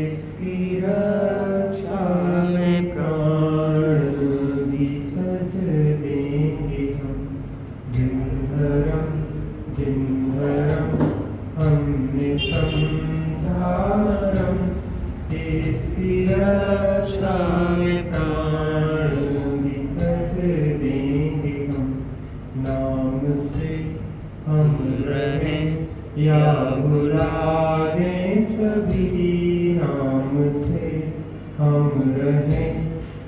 इसकी रक्षा में प्राण भी सज देंगे हम। जिन्हरम जिन्हरम हमने समझारम, इसकी रक्षा में प्राण भी सज देंगे हम। नाम से हम रहें या भुला दें सभी, नाम से हम रहें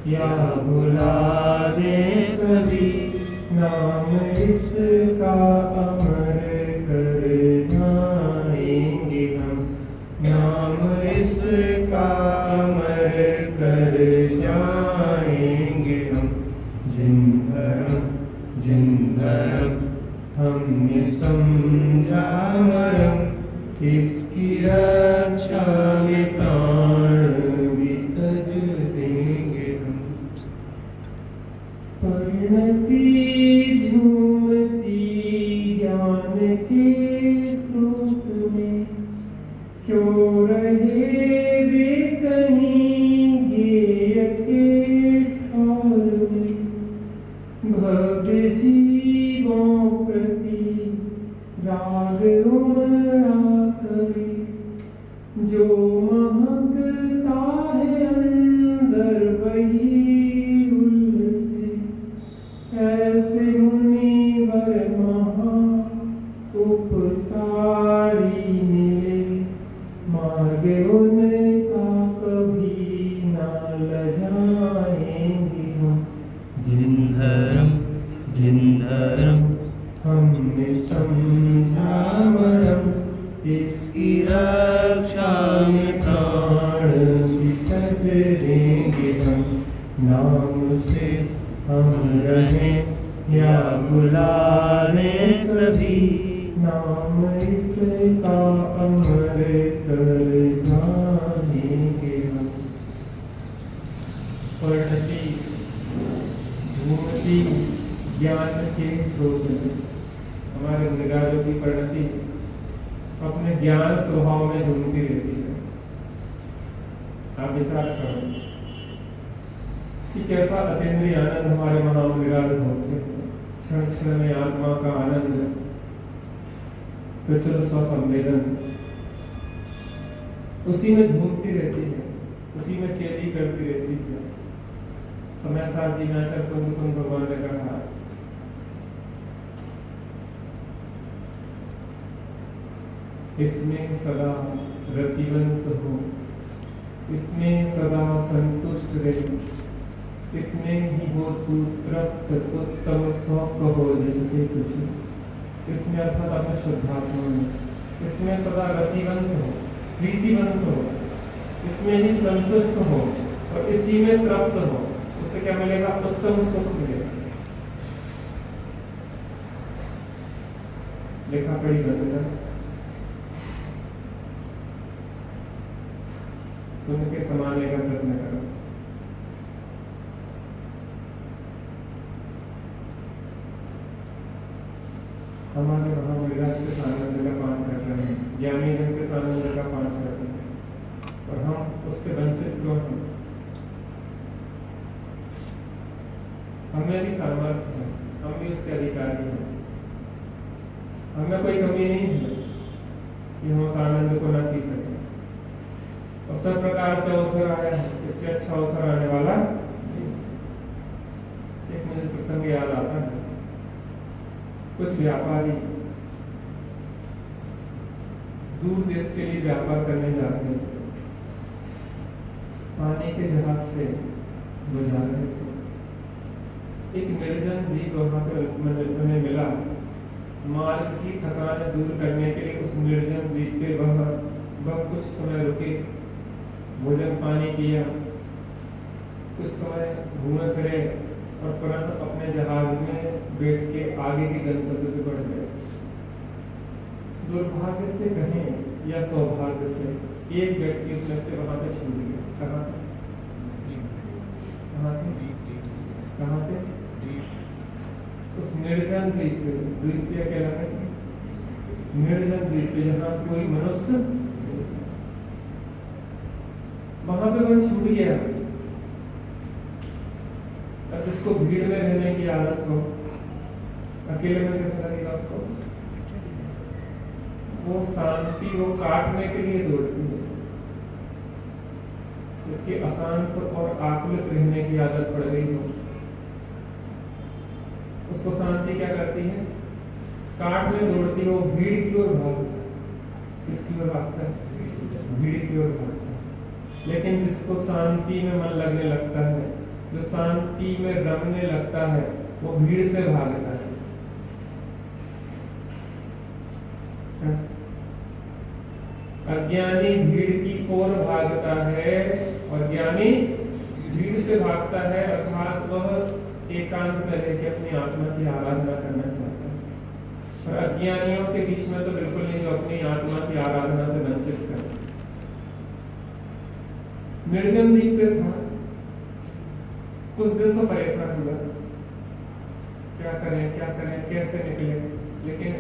या भुला दें सभी, नाम इसका अमर कर जाएंगे हम। नाम इसका अमर कर जाएंगे हम। जिन्हरम जिन्हरम हमने समझा मरम, इसकी रक्षा में प्राण भी तज देंगे हम। परिणति झूमती ज्ञान के स्रोत में, क्यों रहे वे कहीं गेय के ठार में। भव्य जीवों प्रति राग उमड़ा करे, जो महकता है अंदर वही उल्लसे। ऐसे मुनिवर महा उपकारी मिले, मार्ग उनका कभी ना लजाएंगे हम। जिन्हरम जिन्हरम हमने समझा मरम, इसकी रक्षा में प्राण भी तज देंगे हम। नाम से हम रहें या भुला दें सभी, नाम इसका अमर कर जाएंगे हम। परिणति झूमती ज्ञान के स्रोत में, हमारे मृगालों की परिणति अपने ज्ञान स्वभाव में झूमती रहती है। आप विचार करो कि कैसा अतीन्द्रिय आनंद हमारे महामृगाल होते हैं। क्षण क्षण में आत्मा का आनंद, प्रचुर स्वसंवेदन उसी में झूमती रहती है, उसी में खेती करती रहती है। समय साथ जी नाचर कुंद भगवान ने कहा, इसमें सदा रतिवंत हो, इसमें सदा संतुष्ट रहे, इसमें ही हो तू तृप्त उत्तम शौक हो जिससे तुझे। इसमें अर्थात अपने शुद्धात्मा में, इसमें सदा रतिवंत हो, प्रीतिवंत हो, इसमें ही संतुष्ट हो और इसी में तृप्त हो। उससे क्या मिलेगा? उत्तम सुख मिलेगा। लिखा पढ़ी बदला, सुन के समाने का प्रयत्न करो। हमारे वहां विराज के सानंद का पाठ कर रहे हैं, ज्ञानी जन के सानंद का पाठ कर रहे हैं, और हम उससे वंचित क्यों हैं? हमें भी सामर्थ्य है, हम भी उसके अधिकारी हैं। हमें कोई कमी नहीं है कि हम उस आनंद को न पी सकें। और सब प्रकार से अवसर आया है, इससे अच्छा अवसर आने वाला। एक मुझे प्रसंग याद आता है, कुछ व्यापारी दूर देश के लिए व्यापार करने जा रहे थे। पानी के जहाज से गुजार रहे थे। एक निर्जन द्वीप वहां पर उन्हें मिला। मार्ग की थकान दूर करने के लिए उस निर्जन द्वीप पे वह कुछ समय रुके, भोजन पानी किया, कुछ समय घूमे फिरे और पुनः अपने जहाज में बैठ के आगे के गंतव्य पे बढ़ गए। दुर्भाग्य से कहें या सौभाग्य से एक व्यक्ति इसमें से वहां पे छूट गया। कहाँ पे? उस निर्जन द्वीप पे, द्वीप क्या कहलाता है? निर्जन द्वीप पे जहाँ कोई मनुष्य, वहां पे वो छूट गया। अब जिसको भीड़ में रहने की आदत हो, अकेले में कैसा लगेगा उसको? वो शांति वो काटने के लिए दौड़ती है। इसके अशांत और आकुलित रहने की आदत पड़ गई हो, उसको शांति क्या करती है? काटने दौड़ती हो, भीड़ की ओर भागता है। किसकी ओर भागता है? भीड़ की ओर भागता है। लेकिन जिसको शांति में मन लगने लगता है, जो शांति में रमने लगता है, वो भीड़ से भागता है। अज्ञानी भीड़ की ओर भागता है और ज्ञानी भीड़ से भागता है, अर्थात वह एकांत में रहकर अपनी आत्मा की आराधना करना चाहता है। और अज्ञानियों के बीच में तो बिल्कुल नहीं, जो अपनी आत्मा की आराधना से वंचित कर। निर्जन द्वीप पे था, कुछ दिन तो परेशान हुआ, क्या करें कैसे निकले। लेकिन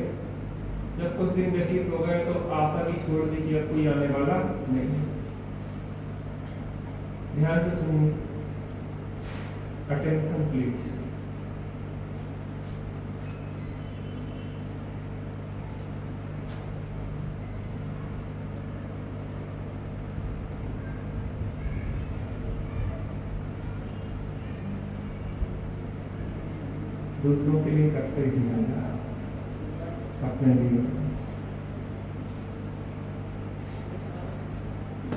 जब कुछ दिन व्यतीत हो गए तो आशा भी छोड़ दी कि अब कोई आने वाला नहीं। ध्यान से सुनिए, अटेंशन प्लीज। दूसरों के लिए करते जीना, अपने लिए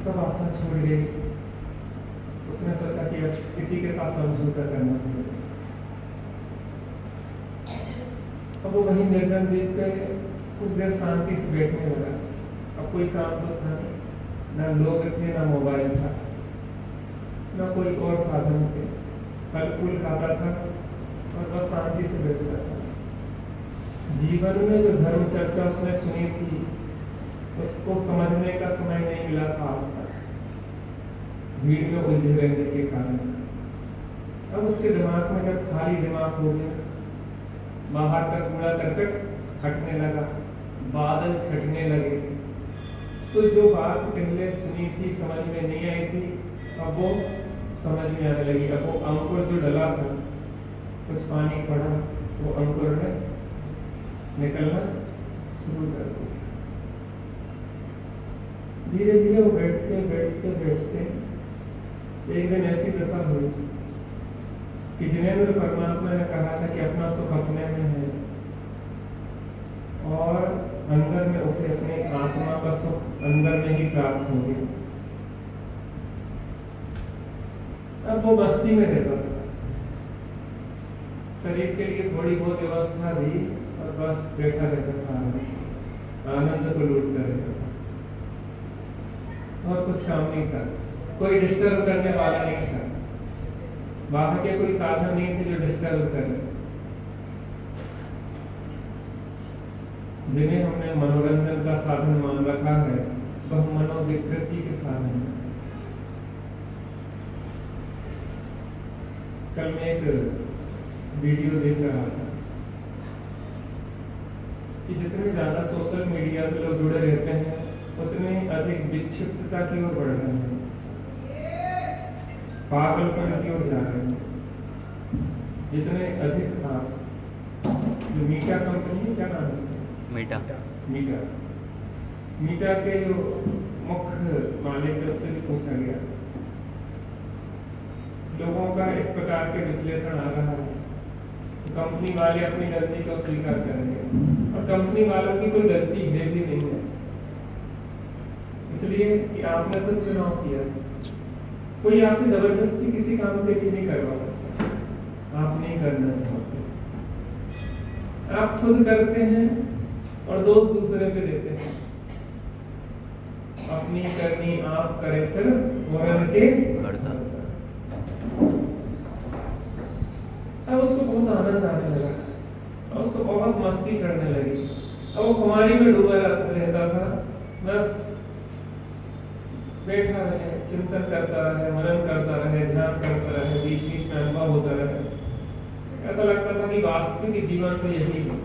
सब आशा छोड़ गई। उसने सोचा कि अब किसी के साथ समझौता करना पड़ेगा। अब वो वहीं निर्जन द्वीप पे कुछ देर शांति से बैठने लगा। अब कोई काम तो था नहीं, ना लोग थे, ना मोबाइल था, ना कोई और साधन थे। फल फूल खाता था और बस शांति से बैठता था। जीवन में जो धर्म चर्चा उसने सुनी थी, उसको समझने का समय नहीं मिला था आज तक, भीड़ में उलझे रहने के कारण। अब उसके दिमाग में जब खाली दिमाग हो गया, बाहर का कूड़ा करकट हटने लगा, बादल छटने लगे, तो जो बात पहले सुनी थी, समझ में नहीं आई थी, अब वो समझ में आने लगी। अब वो अंकुर जो डला था, कुछ पानी पड़ा, वो अंकुर में निकलना शुरू कर दिया। धीरे धीरे वो बैठते बैठते बैठते एक दिन ऐसी दशा हुई कि जिनेंद्र परमात्मा ने कहा था कि अपना सुख अपने में है, और अंदर में उसे अपनी आत्मा का सुख अंदर में ही प्राप्त हो गया। अब वो मस्ती में रहता था, शरीर के लिए थोड़ी बहुत व्यवस्था दी और बस बैठा रहता था, आनंद को लूटता रहता था, और कुछ काम नहीं था। कोई डिस्टर्ब करने वाला नहीं था, बाहर के कोई साधन नहीं थे जो डिस्टर्ब करें। जिन्हें हमने मनोरंजन का साधन मान रखा है, वह मनोविकृति के साधन है। कल मैं एक वीडियो देख रहा था कि जितने ज्यादा सोशल मीडिया से लोग जुड़े रहते हैं, उतने अधिक विक्षिप्तता की ओर बढ़ रहे हैं, पागलपन की ओर जा रहे हैं। जितने अधिक आप जो मीटा कंपनी, क्या नाम है इसका? मीटा के जो मुख्य मालिक, उससे भी पूछा गया, लोगों का इस प्रकार के विश्लेषण आ रहा है, तो कंपनी वाले अपनी गलती को स्वीकार करेंगे, और कंपनी वालों की कोई गलती है भी नहीं है, इसलिए कि आपने कुछ चुनाव किया। कोई आपसे जबरदस्ती किसी काम के लिए नहीं करवा सकता, आप नहीं करना चाहते, आप खुद करते हैं और दोष दूसरे पे देते हैं। अपनी करनी आप करें सिर्फ वरन के करता। अब उसको बहुत आनंद आने लगा, अब उसको बहुत मस्ती चढ़ने लगी। अब वो कुमारी में डूबा रहता था, बस बैठा रहे, चिंतन करता रहे, मनन करता रहे, ध्यान करता रहे, बीच बीच में अनुभव होता रहे। ऐसा लगता था कि वास्तविक जीवन तो यही है।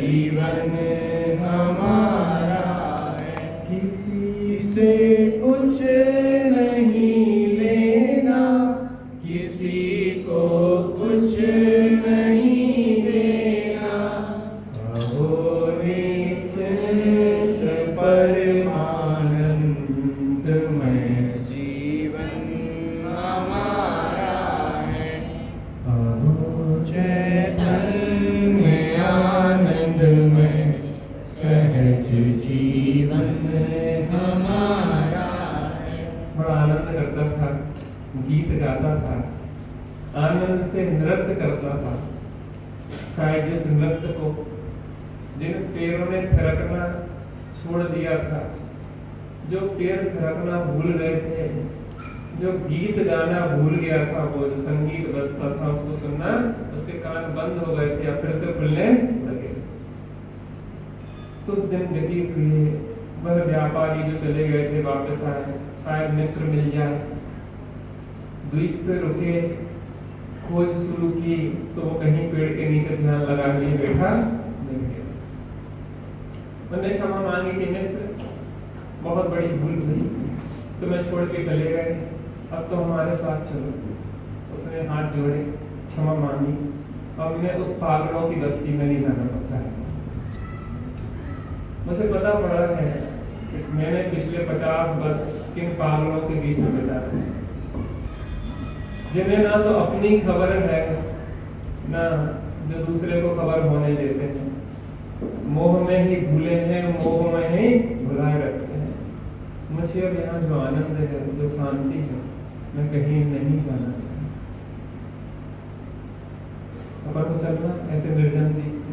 जीवन हमारा है, किसी से कुछ नहीं लेना, किसी को कुछ नहीं देना। अहो निश्चित परमानंदमय जीवन हमारा है। अहो चैतन्य आनंदमय सहज जीवन हमारा है। बड़ा आनंद करता था, गीत गाता था, आनंद से नृत्य करता था। शायद जिस नृत्य को जिन पैरों ने थिरकना छोड़ दिया था, जो पैर थिरकना भूल गए थे, जो गीत गाना भूल गया था, वो जो संगीत बजता था उसको सुनना, उसके कान बंद हो गए थे या फिर से खुलने लगे। कुछ दिन व्यतीत हुए, वह व्यापारी जो चले गए थे वापस आए, शायद मित्र मिल जाए। द्वीप पे रुके, खोज शुरू की तो वो कहीं पेड़ के नीचे ध्यान लगा लिए बैठा नहीं गया। मैंने क्षमा मांगी कि मित्र बहुत बड़ी भूल हुई, तुम्हें छोड़ के चले गए, अब तो हमारे साथ चलो। उसने हाथ जोड़े, क्षमा मांगी, अब मैं उस पागलों की बस्ती में नहीं जाना चाहता। मुझे पता पड़ा है कि मैंने पिछले 50 वर्ष किन पागलों के बीच में बिताए, जिन्हें ना तो अपनी खबर है ना जो दूसरे को खबर होने देते हैं। मोह में ही भूले हैं, मोह में ही भुलाए रखते हैं। मुझे अब यहाँ जो आनंद है, जो शांति है, मैं कहीं नहीं जाना चाहता। अपन को चलना ऐसे निर्जन द्वीप पे।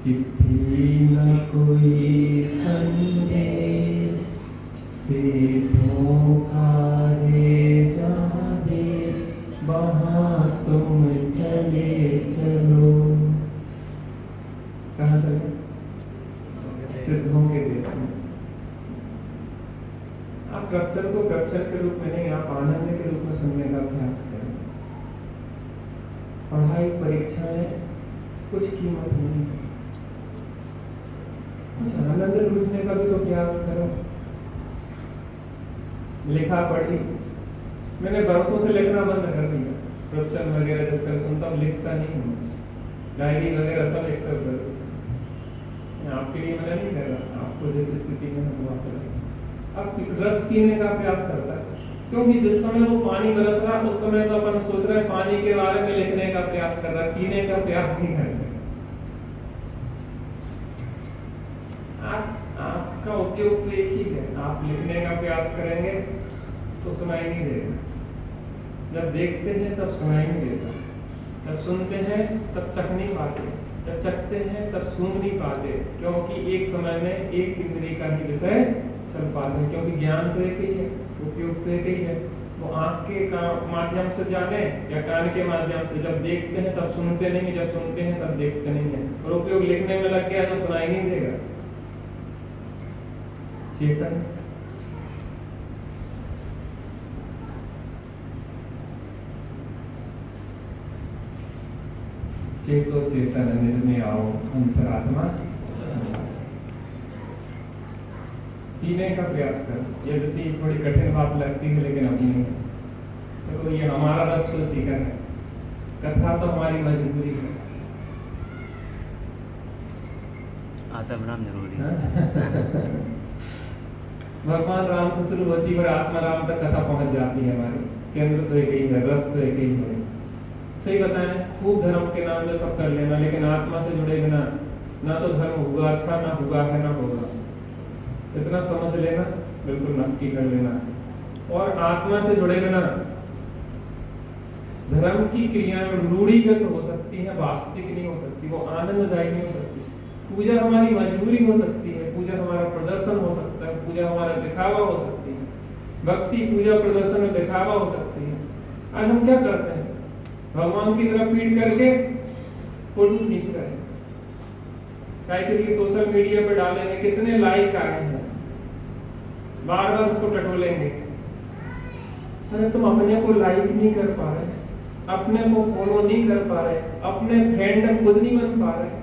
चिट्ठी न कोई संदेश से धोखा दे जाने, वहाँ तुम चले चलो। कहाँ चले? सिद्धों के देश में। आप प्रवचन को प्रवचन के रूप में नहीं, आप आनंद के रूप में सुनने का अभ्यास करें। पढ़ाई परीक्षाएं कुछ कीमत नहीं है, कुछ आनंद लूटने का भी तो प्रयास करो। लिखा पढ़ी, मैंने बरसों से लिखना बंद कर दिया। प्रवचन वगैरह जिसका सुनता हूँ लिखता नहीं हूँ, डायरी वगैरह सब लिख कर करो। आपके लिए मैंने नहीं कर रहा, आपको जिस स्थिति में है वो आप करें। अब रस पीने का प्रयास करता है, क्योंकि जिस समय वो पानी बरस रहा है उस समय तो अपन सोच रहे हैं पानी के बारे में लिखने का प्रयास कर रहा है, पीने का प्रयास नहीं कर रहे। आपका उपयोग तो एक ही है, आप लिखने का प्रयास करेंगे तो सुनाई नहीं देगा, जब देखते हैं तब सुनाई नहीं देता, जब सुनते हैं तब चख नहीं पाते, जब चखते हैं तब सूंघ नहीं पाते, क्योंकि एक समय में एक इंद्रिय का ही विषय चल पाते हैं। क्योंकि ज्ञान तो एक ही है, उपयोग तो एक ही है। वो आँख के माध्यम से जाने या कान के माध्यम से, जब देखते हैं तब सुनते नहीं, जब सुनते हैं तब देखते नहीं है। और उपयोग लिखने में लग गया तो सुनाई नहीं देगा। चेतन चेतो चेतन निज में आओ अंतरात्मा, पीने का प्रयास कर। यद्यपि थोड़ी कठिन बात लगती है लेकिन अपनी है। तो ये हमारा रस तो सीखा है, कथा तो हमारी मजबूरी है। आत्म नाम जरूरी है। भगवान राम से शुरू होती है और आत्मा राम तक कथा पहुंच जाती है। हमारी केंद्र तो एक ही है, रस तो एक ही है। सही बताएं, खूब धर्म के नाम में सब कर लेना, लेकिन आत्मा से जुड़े बिना ना तो धर्म हुआ था, ना हुआ है, ना होगा। इतना समझ लेना, बिल्कुल नक्की कर लेना। और आत्मा से जुड़े बिना धर्म की क्रियाएं रूढ़िगत हो सकती हैं, वास्तविक नहीं हो सकती, वो आनंददायी नहीं हो सकती। पूजा हमारी मजबूरी हो सकती है, पूजा हमारा प्रदर्शन हो सकता है, पूजा हमारा दिखावा हो सकती है, भक्ति पूजा प्रदर्शन और दिखावा हो सकती है। आज हम क्या करते हैं? भगवान की तरफ पीठ करके फोटो खींच रहे हैं, टाइटल सोशल मीडिया पर डालेंगे, कितने लाइक आए हैं, बार बार उसको टटोलेंगे। अरे तुम अपने को लाइक नहीं कर पा रहे, अपने को फॉलो नहीं कर पा रहे, अपने फ्रेंड खुद नहीं बन पा रहे।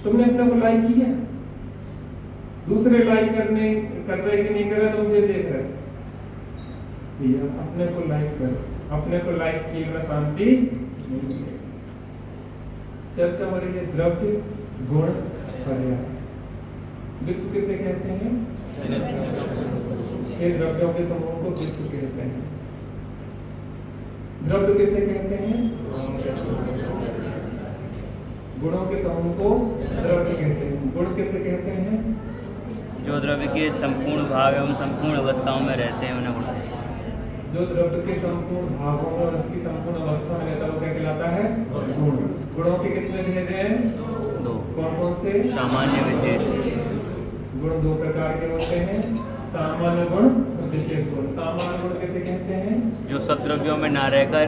तुमने अपने को लाइक किया, दूसरे लाइक कर रहे कि नहीं कर रहे, तुम मुझे देख रहे भैया। अपने को लाइक करो, अपने को लाइक किए बिना शांति नहीं मिलेगी। चर्चा हो रही है द्रव्य गुण पर्याय। विश्व किसे कहते हैं? 6 द्रव्यों के समूह को विश्व कहते हैं। द्रव्य किसे कहते हैं? गुणों के समूह को द्रव्य कहते हैं। गुण किसे कहते हैं? जो द्रव्य के संपूर्ण भाग एवं संपूर्ण अवस्थाओं में रहते हैं उन्हें गुण कहते हैं। जो द्रव्य के संपूर्ण भागों में और उसकी संपूर्ण अवस्था में रहता है वो क्या कहलाता है? गुण। गुणों के कितने भेद हैं? 2। कौन कौन से? सामान्य विशेष। गुण 2 प्रकार के होते हैं, सामान्य गुण, विशेष गुण। सामान्य गुण किसे कहते हैं? जो सब द्रव्यों में ना रहकर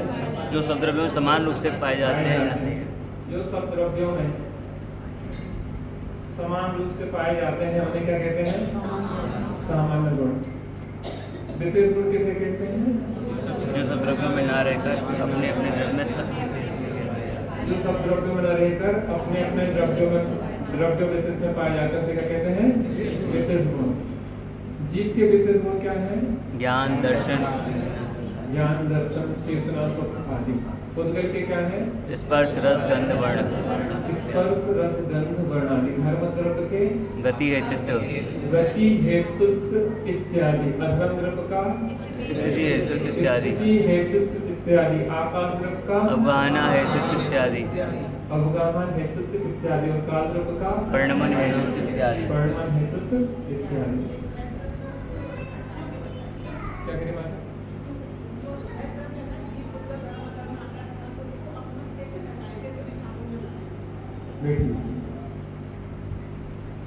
जो सब द्रव्यों में समान रूप से पाए जाते हैं। जो सब द्रव्यों में समान रूप से पाए जाते हैं उन्हें क्या कहते हैं? सामान्य गुण। विशेष गुण किसे कहते हैं? जो सब द्रव्यों में ना रहकर अपने अपने द्रव्य में जो सब द्रव्यों में न रहकर अपने अपने द्रव्य विशेष में पाए जाते हैं उसे क्या कहते हैं? विशेष गुण। जीव के विशेष गुण क्या है? ज्ञान, दर्शन, चेतना, सुख आदि। उद्गल के क्या है? स्पर्श, रस, गंध, वर्ण। स्पर्श, रस, गंध, वर्ण आदि। धर्म द्रव्य के गति, हेतुत्व, गति, हेतुत्व इत्यादि। अधर्म द्रव्य का स्थिति, हेतुत्व इत्यादि। स्थिति, हेतुत्व इत्यादि। आकाश द्रव्य का अवगाहना, हेतुत्व इत्यादि। अवगाहन, हेतुत्व इत्यादि। और काल द्रव्य का परिणमन, हेतुत्व इत्यादि। परिणमन, हेतुत्व इत्यादि। क्या करें माता? बैठिए।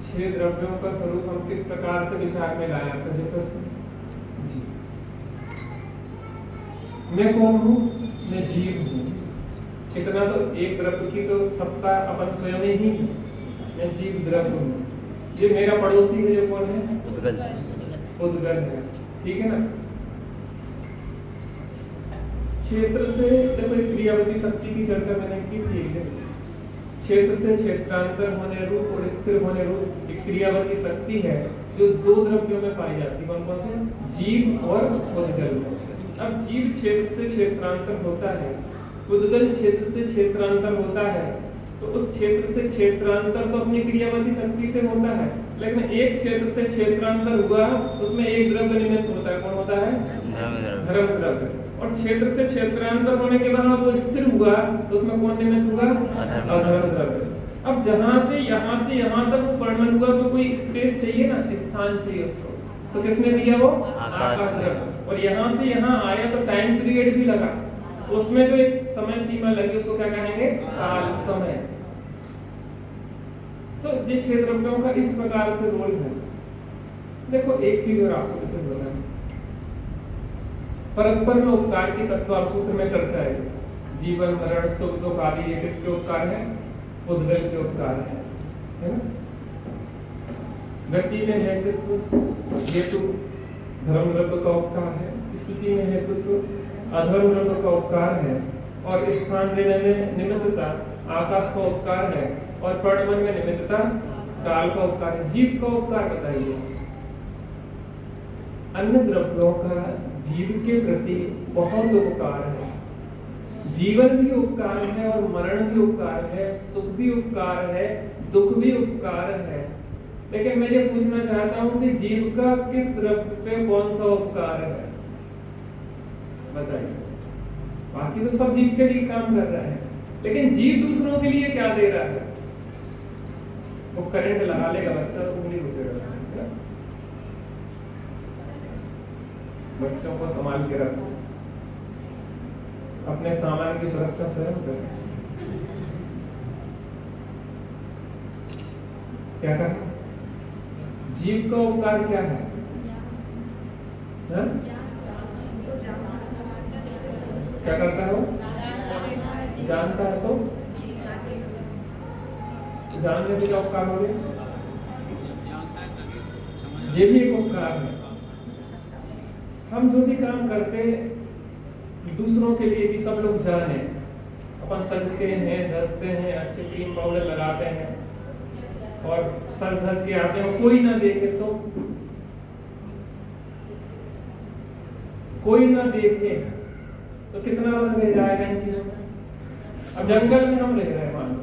6 द्रव्यों का स्वरूप हम किस प्रकार से विचार में लाया? प्रश्न जी। मैं कौन हूँ? मैं जीव हूँ। इतना तो एक द्रव्य की तो सत्ता अपन स्वयं ही है। मैं जीव द्रव्य हूँ। ये मेरा पड़ोसी है जो कौन है? उद्गल है। ठीक है ना? क्षेत्र से देखो क्रियावती शक्ति की चर्चा मैंने की थी। क्षेत्र से क्षेत्रांतर होने रूप और स्थिर होने रूप एक क्रियावती शक्ति है जो 2 द्रव्यों में पाई जाती है। कौन कौन से? जीव और उद्गल। अब जीव क्षेत्र से क्षेत्रांतर होता है, उद्गल क्षेत्र से क्षेत्रांतर होता है, तो उस क्षेत्र से क्षेत्रांतर तो अपनी क्रियावती शक्ति से होता है, लेकिन एक क्षेत्र से क्षेत्रांतर हुआ उसमें एक द्रव्य निमित्त होता है। कौन होता है? धर्म द्रव्य। और क्षेत्र से क्षेत्रांतर होने के बाद वो स्थिर हुआ तो उसमें कौन निमित्त हुआ? अधर्म द्रव्य। अब जहां से यहाँ तक वो परिणमन हुआ तो कोई स्पेस चाहिए ना, स्थान चाहिए उसको, तो किसने दिया? वो आकाश द्रव्य। और यहाँ से यहाँ आया तो टाइम पीरियड भी लगा, तो उसमें जो एक समय सीमा लगी उसको क्या कहेंगे? काल, समय। तो ये 6 द्रव्यों का इस प्रकार से रोल है। देखो एक चीज और आपको विशेष बताएं, परस्पर में उपकार की तत्वार्थ सूत्र में चर्चा है। जीवन, मरण, सुख, दुख आदि ये किसके उपकार है? उद्गल के उपकार है ना? गति में हेतुत्व, हेतु धर्म द्रव्य का उपकार है। स्थिति में हेतुत्व अधर्म द्रव्य का उपकार है। और स्थान देने में निमित्तता आकाश का उपकार है। और परिणमन में निमित्तता काल का उपकार है। जीव का उपकार बताइए। अन्य द्रव्यों का जीव के प्रति बहुत उपकार है। जीवन भी उपकार है और मरण भी उपकार है, सुख भी उपकार है, दुख भी उपकार है। लेकिन मैं ये पूछना चाहता हूं कि जीव का किस द्रव्य पे कौन सा उपकार है? बताइए। बाकी तो सब जीव के लिए काम कर रहा है, लेकिन जीव दूसरों के लिए क्या दे रहा है? वो करंट लगा लेगा, बच्चा तो उंगली घुसेगा। बच्चों को संभाल के रखो, अपने सामान की सुरक्षा स्वयं करें। क्या करें? जीव का उपकार क्या है? क्या करता है वो? जानता है तो जानने से क्या उपकार हो गया? ये भी एक उपकार है। हम जो भी काम करते दूसरों के लिए कि सब लोग जाने, अपन सजते हैं, धसते हैं, अच्छे क्रीम पाउडर लगाते हैं और सज धस के आते हैं, कोई ना देखे तो कितना रस रह जाएगा इन चीजों में। अब जंगल में हम रह रहे हैं, मान लो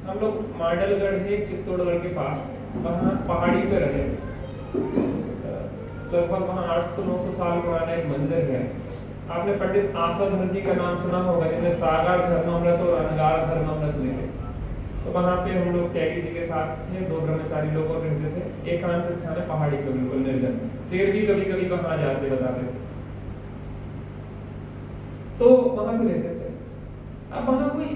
हम लोग माडलगढ़ है चित्तौड़गढ़ के पास, वहाँ पहाड़ी पे रहे, लगभग वहाँ 800-900 साल पुराना एक मंदिर है। आपने पंडित आसाधर जी का नाम सुना होगा, जिन्हें सागर धर्मामृत और अनगार धर्मामृत लिखे। तो वहाँ पे हम लोग त्यागी जी के साथ थे, 2 ब्रह्मचारी लोग और रहते थे। एकांत स्थान है, पहाड़ी पे बिल्कुल निर्जन, शेर भी कभी कभी वहाँ जाते बताते थे, तो वहाँ पे रहते थे। अब वहाँ कोई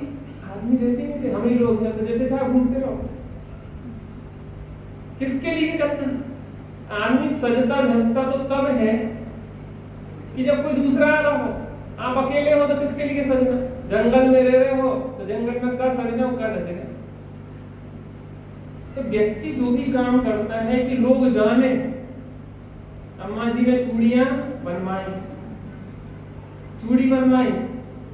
आदमी रहते नहीं थे, हम ही लोग हैं, तो जैसे चाहे घूमते रहो। किसके लिए करना? आदमी सजता धसता तो तब है कि जब कोई दूसरा आ रहा हो। आप अकेले हो तो किसके लिए सजना? जंगल में रह रहे हो तो जंगल में क्या सजना हो, क्या धसना। तो व्यक्ति जो भी काम करता है कि लोग जाने, अम्मा जी ने चूड़ियां बनवाई, चूड़ी बनवाई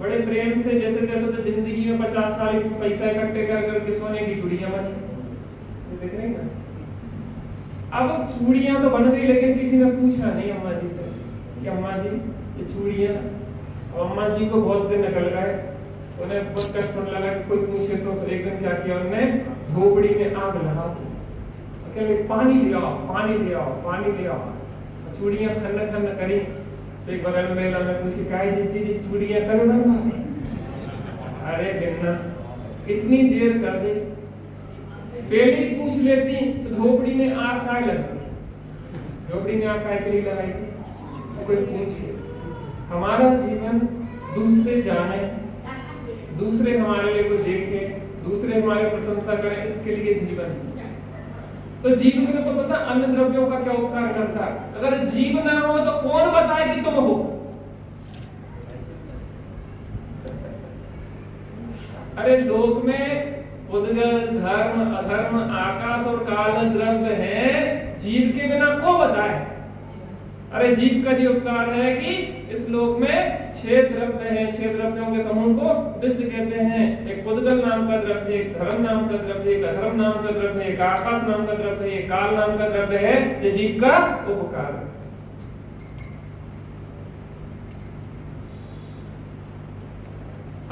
बड़े प्रेम से, जैसे तैसे, तो जिंदगी में 50 साल पैसा इकट्ठे कर करके सोने की चूड़ियां बनी, देख रहे हैं ना। अब चूड़ियां तो बन गई, लेकिन किसी ने पूछा नहीं अम्मा जी से कि अम्मा जी ये चूड़ियां। और अम्मा जी को बहुत दिन निकल गए, तो उन्हें बहुत कष्ट होने लगा कि कोई पूछे तो। एक दिन क्या किया उन्होंने, झोपड़ी में आग लगा दी, अकेले पानी ले आओ, पानी ले आओ, पानी ले आओ। चूड़ियां खन्न खन्न करी, तो एक बगल में मैंने पूछी, काय जी चूड़ियां कर बनवा। अरे बिन्ना इतनी देर कर दी, पहले ही पूछ लेती तो झोपड़ी में आग काय लगती, झोपड़ी में आग काय के लिए लगाई थी, कोई पूछे। हमारा जीवन दूसरे जाने, दूसरे हमारे लिए कोई देखे, दूसरे हमारे प्रशंसा करें, इसके लिए जीवन। तो जीव को तो पता अन्य द्रव्यों का क्या उपकार करता है। अगर जीव ना हो तो कौन बताए कि तुम हो? अरे लोक में उद्गल, धर्म, अधर्म, आकाश और काल द्रव्य है, जीव के बिना को बताए। अरे जीव का जो उपकार है कि इस लोक में 6 द्रव्य हैं, 6 द्रव्यों के समूह को विश्व कहते हैं। एक पुद्गल नाम का द्रव्य, एक धर्म नाम का द्रव्य, एक अधर्म नाम का द्रव्य, एक आकाश नाम का द्रव्य, एक काल नाम का द्रव्य है, ये जीव का उपकार है।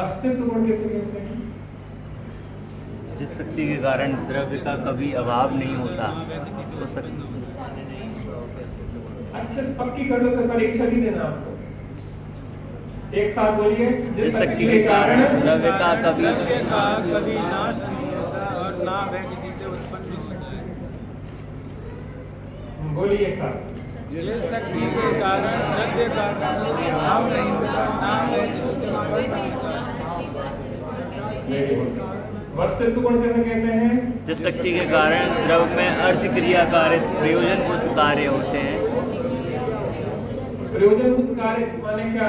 अस्तित्व गुण किसे कहते हैं? जिस शक्ति के कारण द्रव्य का कभी अभाव नहीं होता, तो शक्ति। अच्छे से पक्की कर लो, तो परीक्षा भी देना आपको। एक साथ बोलिए, जिस शक्ति के कारण द्रव्य का कभी कभी नाश नहीं होता और ना वह किसी से उत्पन्न नहीं होता है। बोलिए एक साथ। जिस शक्ति के कारण द्रव्य का कभी अभाव नहीं होता, ना वह किसी से उत्पन्न नहीं होता। वस्तुत्व गुण किसे कहते हैं? जिस शक्ति के कारण द्रव्य में अर्थ क्रिया कार्य प्रयोजनभूत कार्य होते हैं। प्रयोजनभूत कार्य माने क्या?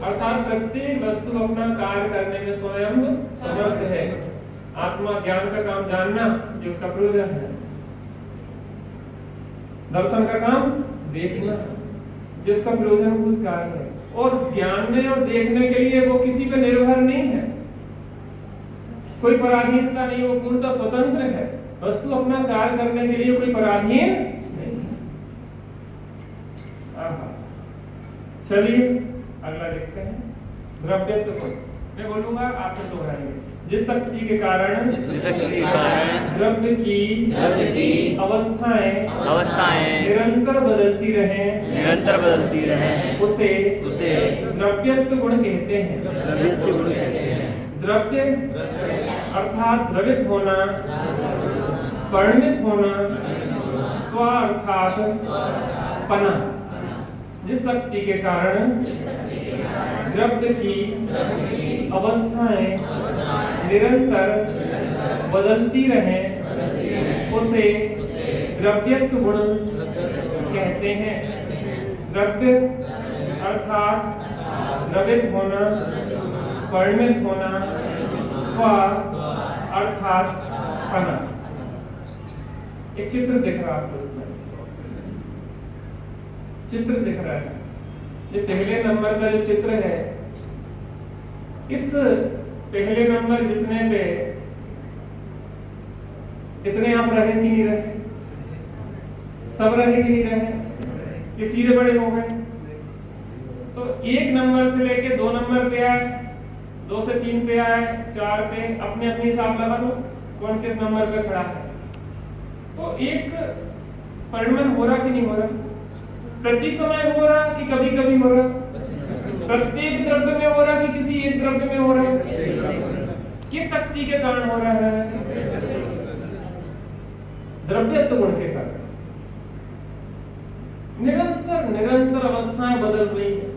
अर्थात प्रत्येक वस्तु अपना कार्य करने में स्वयं समर्थ है। आत्मा ज्ञान का काम जानना, जो उसका प्रयोजन है। दर्शन का काम देखना, जिसका प्रयोजनभूत कार्य है। और जानने और देखने के लिए वो किसी पर निर्भर नहीं है, कोई पराधीनता नहीं, वो पूर्णतः स्वतंत्र है। वस्तु अपना कार्य करने के लिए कोई पराधीन नहीं। चलिए अगला देखते हैं, द्रव्यत्व गुण। मैं बोलूंगा, आप फिर दोहराएंगे। जिस शक्ति के कारण द्रव्य की अवस्थाएं निरंतर बदलती रहें, उसे द्रव्यत्व गुण कहते हैं। द्रव्य अर्थात द्रवित होना, परिणित होना, त्वा अर्थात पना। जिस शक्ति के कारण द्रव्य की अवस्थाएं निरंतर बदलती रहें, उसे द्रव्यत्व गुण कहते हैं। द्रव्य अर्थात द्रवित होना, परिणित होना, अर्थात पना। एक चित्र दिख रहा है आपको इसमें। चित्र दिख रहा है। ये पहले नंबर का जो चित्र है, इस पहले नंबर जितने पे इतने आप रहे कि नहीं रहे? सब रहे कि नहीं रहे? ये सीधे बड़े हो गए। तो एक नंबर से लेके 2 नंबर पे आए, 2 से 3 पे आए, 4 पे, अपने अपने हिसाब लगा लो कौन किस नंबर पे खड़ा है। तो एक परिणमन हो रहा कि नहीं हो रहा? प्रति समय हो रहा कि कभी कभी हो रहा? प्रत्येक द्रव्य में हो रहा कि किसी एक द्रव्य में हो रहा है? किस शक्ति के कारण हो रहा है? द्रव्यत्व गुण के कारण। निरंतर निरंतर अवस्थाएं बदल रही है।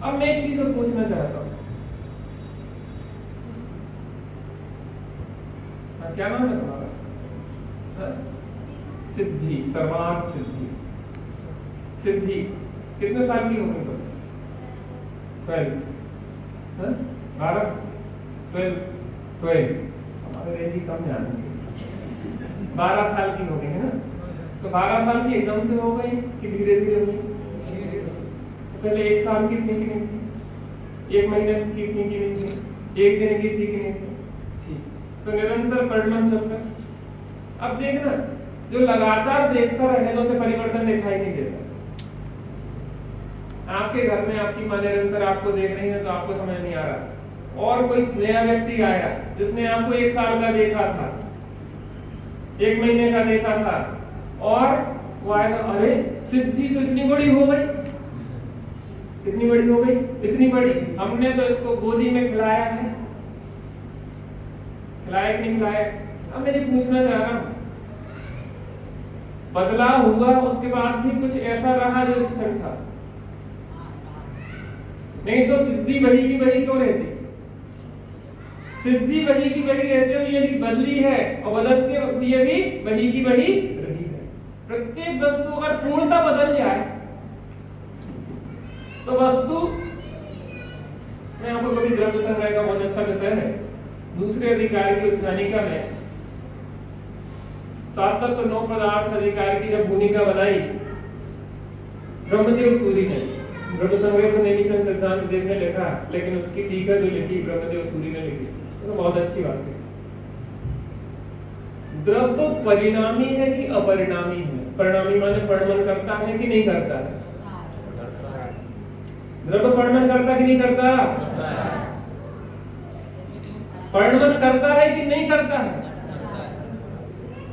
अब मैं एक चीज और पूछना चाहता हूं, क्या नाम है तुम्हारा? सिद्धि, सर्वार्थ सिद्धि। सिद्धि कितने साल की हो गई तुम? 12, 12 हमारे जी कम जानते, 12 साल की हो गई है ना? तो 12 साल की एकदम से हो गई कि धीरे धीरे हुई? तो पहले 1 साल की थी कि नहीं थी? 1 महीने की थी कि नहीं थी? 1 दिन की थी कि नहीं थी? ठीक। तो निरंतर परिणाम चल रहा है। अब देखना, जो लगातार देखता रहे तो उसे परिवर्तन दिखाई नहीं देता। आपके घर में आपकी मां निरंतर आपको देख रही है तो आपको समझ नहीं आ रहा, और कोई नया व्यक्ति आया जिसने आपको 1 साल का देखा था, 1 महीने का देखा था, और वो आएगा, अरे सिद्धि तो इतनी बड़ी हो गई, कितनी बड़ी हो गई? इतनी बड़ी। हमने तो इसको गोदी में खिलाया है, खिलाया कि नहीं खिलाया? अब मैं ये पूछना चाह रहा हूं, बदलाव हुआ उसके बाद भी कुछ ऐसा रहा जो स्थिर था? नहीं तो सिद्धि वही की वही क्यों रहती? सिद्धि वही की वही रहते हुए ये भी बदली है, और बदलते हुए भी वही की वही रही है। प्रत्येक वस्तु अगर पूर्णता बदल जाए तो वस्तु, मैं आपको कभी द्रव्य संग्रह का बहुत अच्छा विषय है, दूसरे अधिकार की उत्थानिका में 7 तत्व 9 पदार्थ अधिकार की जब भूमिका बनाई ब्रह्मदेव सूरी ने, द्रव्य संग्रह को नेमिचंद सिद्धांत देव ने लिखा, लेकिन उसकी टीका जो लिखी ब्रह्मदेव सूरी ने लिखी, तो बहुत अच्छी बात है। द्रव्य परिणामी है कि अपरिणामी है? परिणामी माने परिणमन करता है कि नहीं करता है? द्रव्य परिणमन करता कि नहीं करता? परिणमन करता है कि नहीं करता है?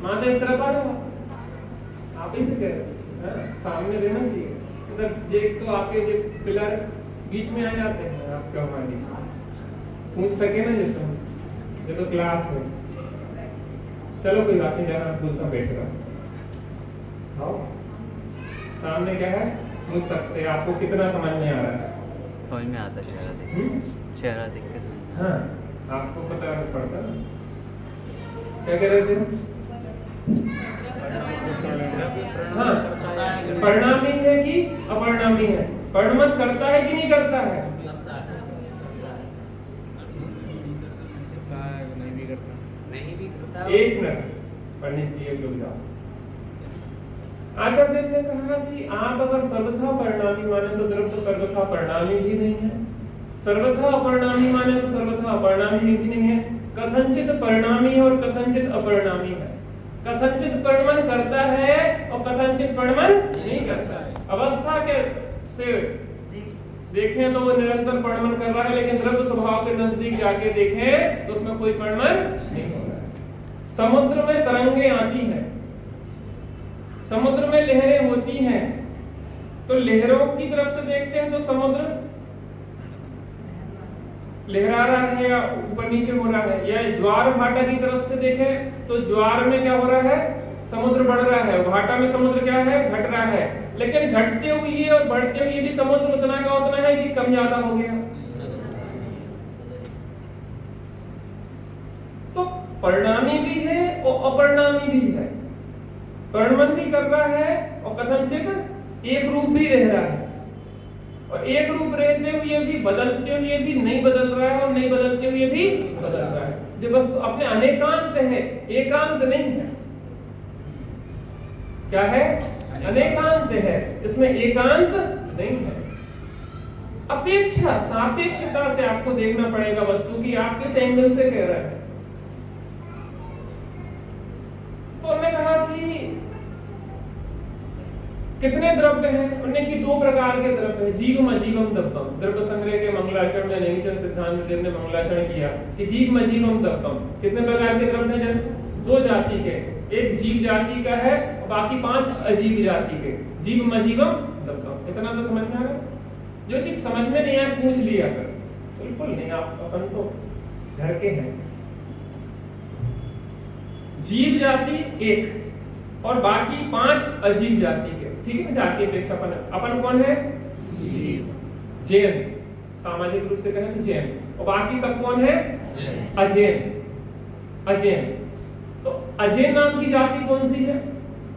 माता इस तरफ आ जाओ, आप ही से कह रहे, सामने देना चाहिए। मतलब एक तो आपके जो पिलर बीच में आ जाते हैं, आपके हमारे बीच में पूछ सके ना, जिसमें ये तो क्लास है। चलो कोई बात नहीं, जहाँ पूछता बैठ रहा, आओ सामने क्या है, पूछ सकते हैं। आपको कितना समझ में आ रहा है? समझ में आता है, चेहरा देख के, चेहरा देख के समझ। हाँ, आपको पता पड़ता है। क्या कह रहे थे? हाँ, परिणामी है कि अपरिणामी है? परिणमन करता है कि नहीं करता है? नहीं भी करता। एक मिनट, पंडित जी एक जाओ। आचार्य देव ने कहा कि आप अगर सर्वथा परिणामी माने तो द्रव्य सर्वथा परिणामी भी नहीं है, सर्वथा अपरिणामी माने तो सर्वथा अपरिणामी भी नहीं है। कथनचित परिणामी है और कथनचित अपरिणामी है। कथनचित परिणमन करता है और कथनचित परिणमन नहीं करता है। अवस्था के से देखें तो वो निरंतर परिणमन कर रहा है, लेकिन द्रव्य स्वभाव के नजदीक जाके देखें तो उसमें कोई परिणमन नहीं हो रहा है। समुद्र में तरंगे आती हैं, समुद्र में लहरें होती हैं, तो लहरों की तरफ से देखते हैं तो समुद्र लहरा रहा है या ऊपर नीचे हो रहा है, या ज्वार भाटा की तरफ से देखें तो ज्वार में क्या हो रहा है, समुद्र बढ़ रहा है, भाटा में समुद्र क्या है, घट रहा है। लेकिन घटते हुए और बढ़ते हुए भी समुद्र उतना का उतना है कि कम ज्यादा हो गया। तो परिणामी भी है और अपरिणामी भी है, परिणमन भी कर रहा है और कथनचित एक रूप भी रह रहा है, और एक रूप रहते हुए भी बदलते हुए भी नहीं बदल रहा है, और नहीं बदलते हुए भी बदल रहा है। जो वस्तु अपने अनेकांत है, एकांत नहीं है। क्या है? अनेकांत है, इसमें एकांत नहीं है। अपेक्षा, सापेक्षता से आपको देखना पड़ेगा वस्तु की, आप किस एंगल से कह रहे हैं। तो हमने कहा कि कितने द्रव्य हैं, उन्होंने की दो प्रकार के द्रव्य हैं, जीवम अजीवम दब्बम। द्रव्य संग्रह के मंगलाचरण में नेमिचंद सिद्धांत देव ने मंगलाचरण किया कि जीवम अजीवम दब्बम। कितने प्रकार के द्रव्य हैं? दो जाति के, एक जीव जाति का है और बाकी 5 अजीव जाति के। जीवम अजीवम दब्बम, इतना तो समझ में आ रहा। जो चीज समझ में नहीं आए पूछ लिया कर, बिल्कुल नहीं, आप अपन तो घर के हैं। जीव जाति एक और बाकी 5 अजीव जाति के, ठीक है ना। जाति अपेक्षा अपन कौन है? जैन, सामाजिक रूप से कहें तो जैन, और बाकी सब कौन है? अजैन। अजैन, तो अजैन नाम की जाति कौन सी है?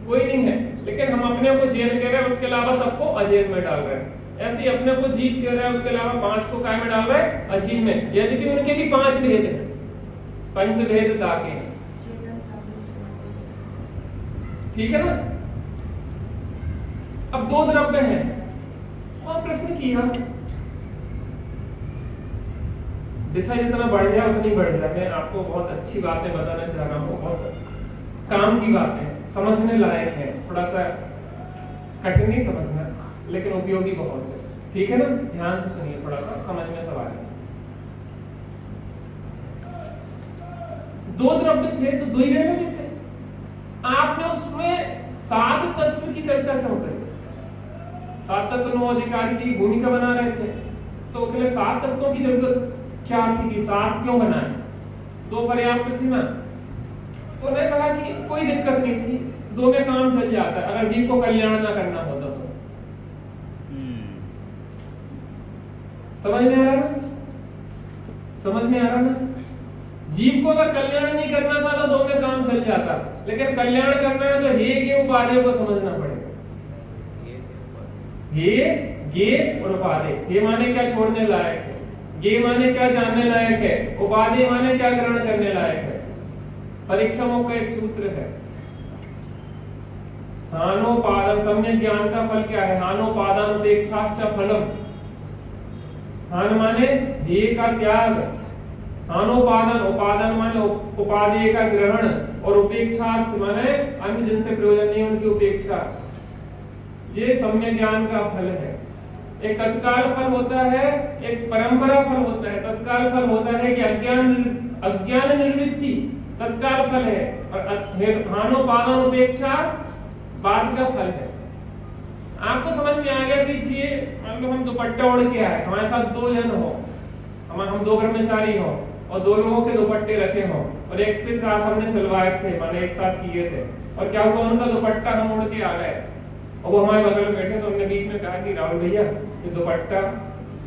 कोई नहीं है, लेकिन हम अपने को जैन कह रहे हैं, उसके अलावा सबको अजैन में डाल रहे हैं। ऐसे ही अपने को जीव कह रहा है, उसके अलावा 5 को काय में डाल रहा है? अजीव में। यदि कि उनके भी 5 भेद हैं, पंचभेद ताके, ठीक है ना। अब 2 द्रव्य हैं और प्रश्न किया, विषय जितना बढ़ जाए उतनी बढ़ जाए। मैं आपको बहुत अच्छी बातें बताना चाह रहा हूँ, बहुत काम की बातें, समझने लायक है, थोड़ा सा कठिन नहीं समझना लेकिन उपयोगी बहुत है, ठीक है ना। ध्यान से सुनिए, थोड़ा सा समझ में सवाल है। 2 द्रव्य थे तो 2 ही रहने देते। आपने उसमें 7 तत्व की चर्चा क्यों करी? 7 तत्व 9 अधिकारी की भूमिका बना रहे थे, तो उसके लिए 7 तत्वों की जरूरत क्या थी कि 7 क्यों बनाए? 2 पर्याप्त थी ना। तो उन्होंने कहा कि कोई दिक्कत नहीं थी, 2 में काम चल जाता है, अगर जीव को कल्याण ना करना होता तो। समझ में आ रहा ना? समझ में आ रहा ना? जीव को अगर कल्याण नहीं करना था तो 2 में काम चल जाता, लेकिन कल्याण करना है तो हे गे उपादेय को समझना पड़ेगा। हे गे और उपादेय, हे माने क्या छोड़ने लायक है, गे माने क्या जानने लायक है, उपादेय माने क्या ग्रहण करने लायक है। परीक्षाओं का एक सूत्र है, हानोपादान। सम्यक ज्ञान का फल क्या है? हानोपादान उपेक्षाश्च फलम। हान माने हे का त्याग, हानोपादान, उपादान माने उपादेय का ग्रहण, और उपेक्षाश्च माने अन्य जिनसे प्रयोजन नहीं उनकी उपेक्षा। ये सम्यक ज्ञान का फल है। एक तत्काल फल होता है, एक परंपरा फल होता है। तत्काल फल होता है कि अज्ञान निवृत्ति तत्काल फल है, और हानोपादान उपेक्षा बाद का फल है। आपको समझ में आ गया कि ये मतलब हम दुपट्टा ओढ़ के आए, हमारे साथ 2 जन हो, हम 2 ब्रह्मचारी हो और 2 लोगों के दुपट्टे रखे हो, और एक से साथ हमने सिलवाए थे, माने एक साथ किए थे, और क्या हुआ, उनका दुपट्टा हम ओढ़ के आ गए और वो हमारे बगल में बैठे, तो हमने बीच में कहा कि राहुल भैया ये दुपट्टा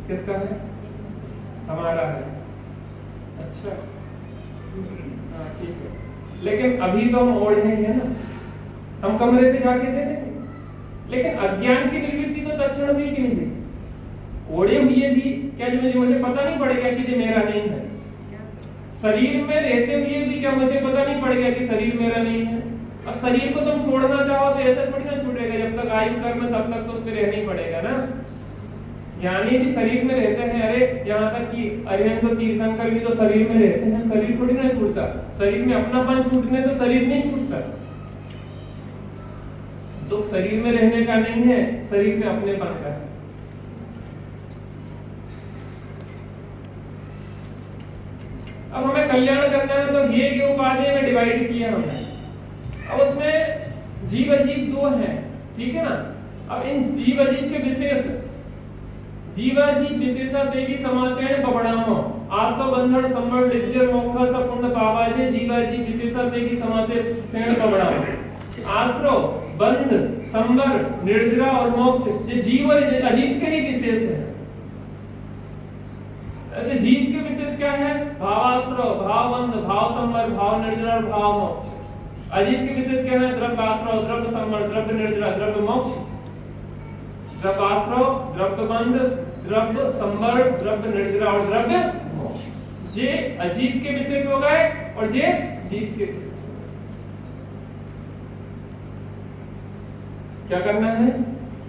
किसका है? हमारा है। अच्छा, हाँ ठीक है, लेकिन अभी तो हम ओढ़े हैं ना, हम कमरे पे जाके दे देंगे। लेकिन अज्ञान की निवृत्ति तो तत्क्षण हुई कि नहीं? ओढ़े हुए भी क्या मुझे पता नहीं पड़ेगा कि ये मेरा नहीं है? शरीर में रहते हुए भी क्या मुझे पता नहीं पड़ेगा कि शरीर मेरा नहीं है? अब शरीर को तुम छोड़ना चाहो तो ऐसा थोड़ी ना छूटेगा, जब तक आयु कर्म तब तक तो उस पर रहना ही पड़ेगा ना। ज्ञानी भी शरीर में रहते हैं, अरे यहाँ तक कि अरिहंत तो तीर्थंकर भी तो शरीर में रहते हैं, शरीर थोड़ी ना छूटता। शरीर में अपनापन छूटने से शरीर नहीं छूटता। तो शरीर में रहने का नहीं है, शरीर में अपनेपन का है। अब हमें कल्याण करना है तो ये के उपादेय में डिवाइड किया हमने। अब उसमें जीव अजीव 2 हैं, ठीक है ना। अब इन जीव अजीव के विशेष, जीवाजीव विशेषा देवी समासेन पबड़ामो आसव बंधन संबंध डिज्जर मोक्ष सपुण्य पावाजे जीवाजीव विशेषा देवी समासेन पबड़ामो। आश्रव, बंध, संबर, निर्जरा और मोक्ष ये जीव और अजीव के ही विशेष है। ऐसे जीव के विशेष क्या है? भावाश्रव, भावबंध, भाव संबर, भाव निर्जरा और भाव मोक्ष। अजीव के विशेष क्या है? द्रव्य आश्रव, द्रव्य संबर, द्रव्य निर्जरा, द्रव्य मोक्ष। द्रव्य आश्रव, द्रव्य बंध, द्रव्य संबर, द्रव्य निर्जरा और द्रव्य मोक्ष। ये अजीव के विशेष हो गए और ये जीव के विशेष। क्या करना है?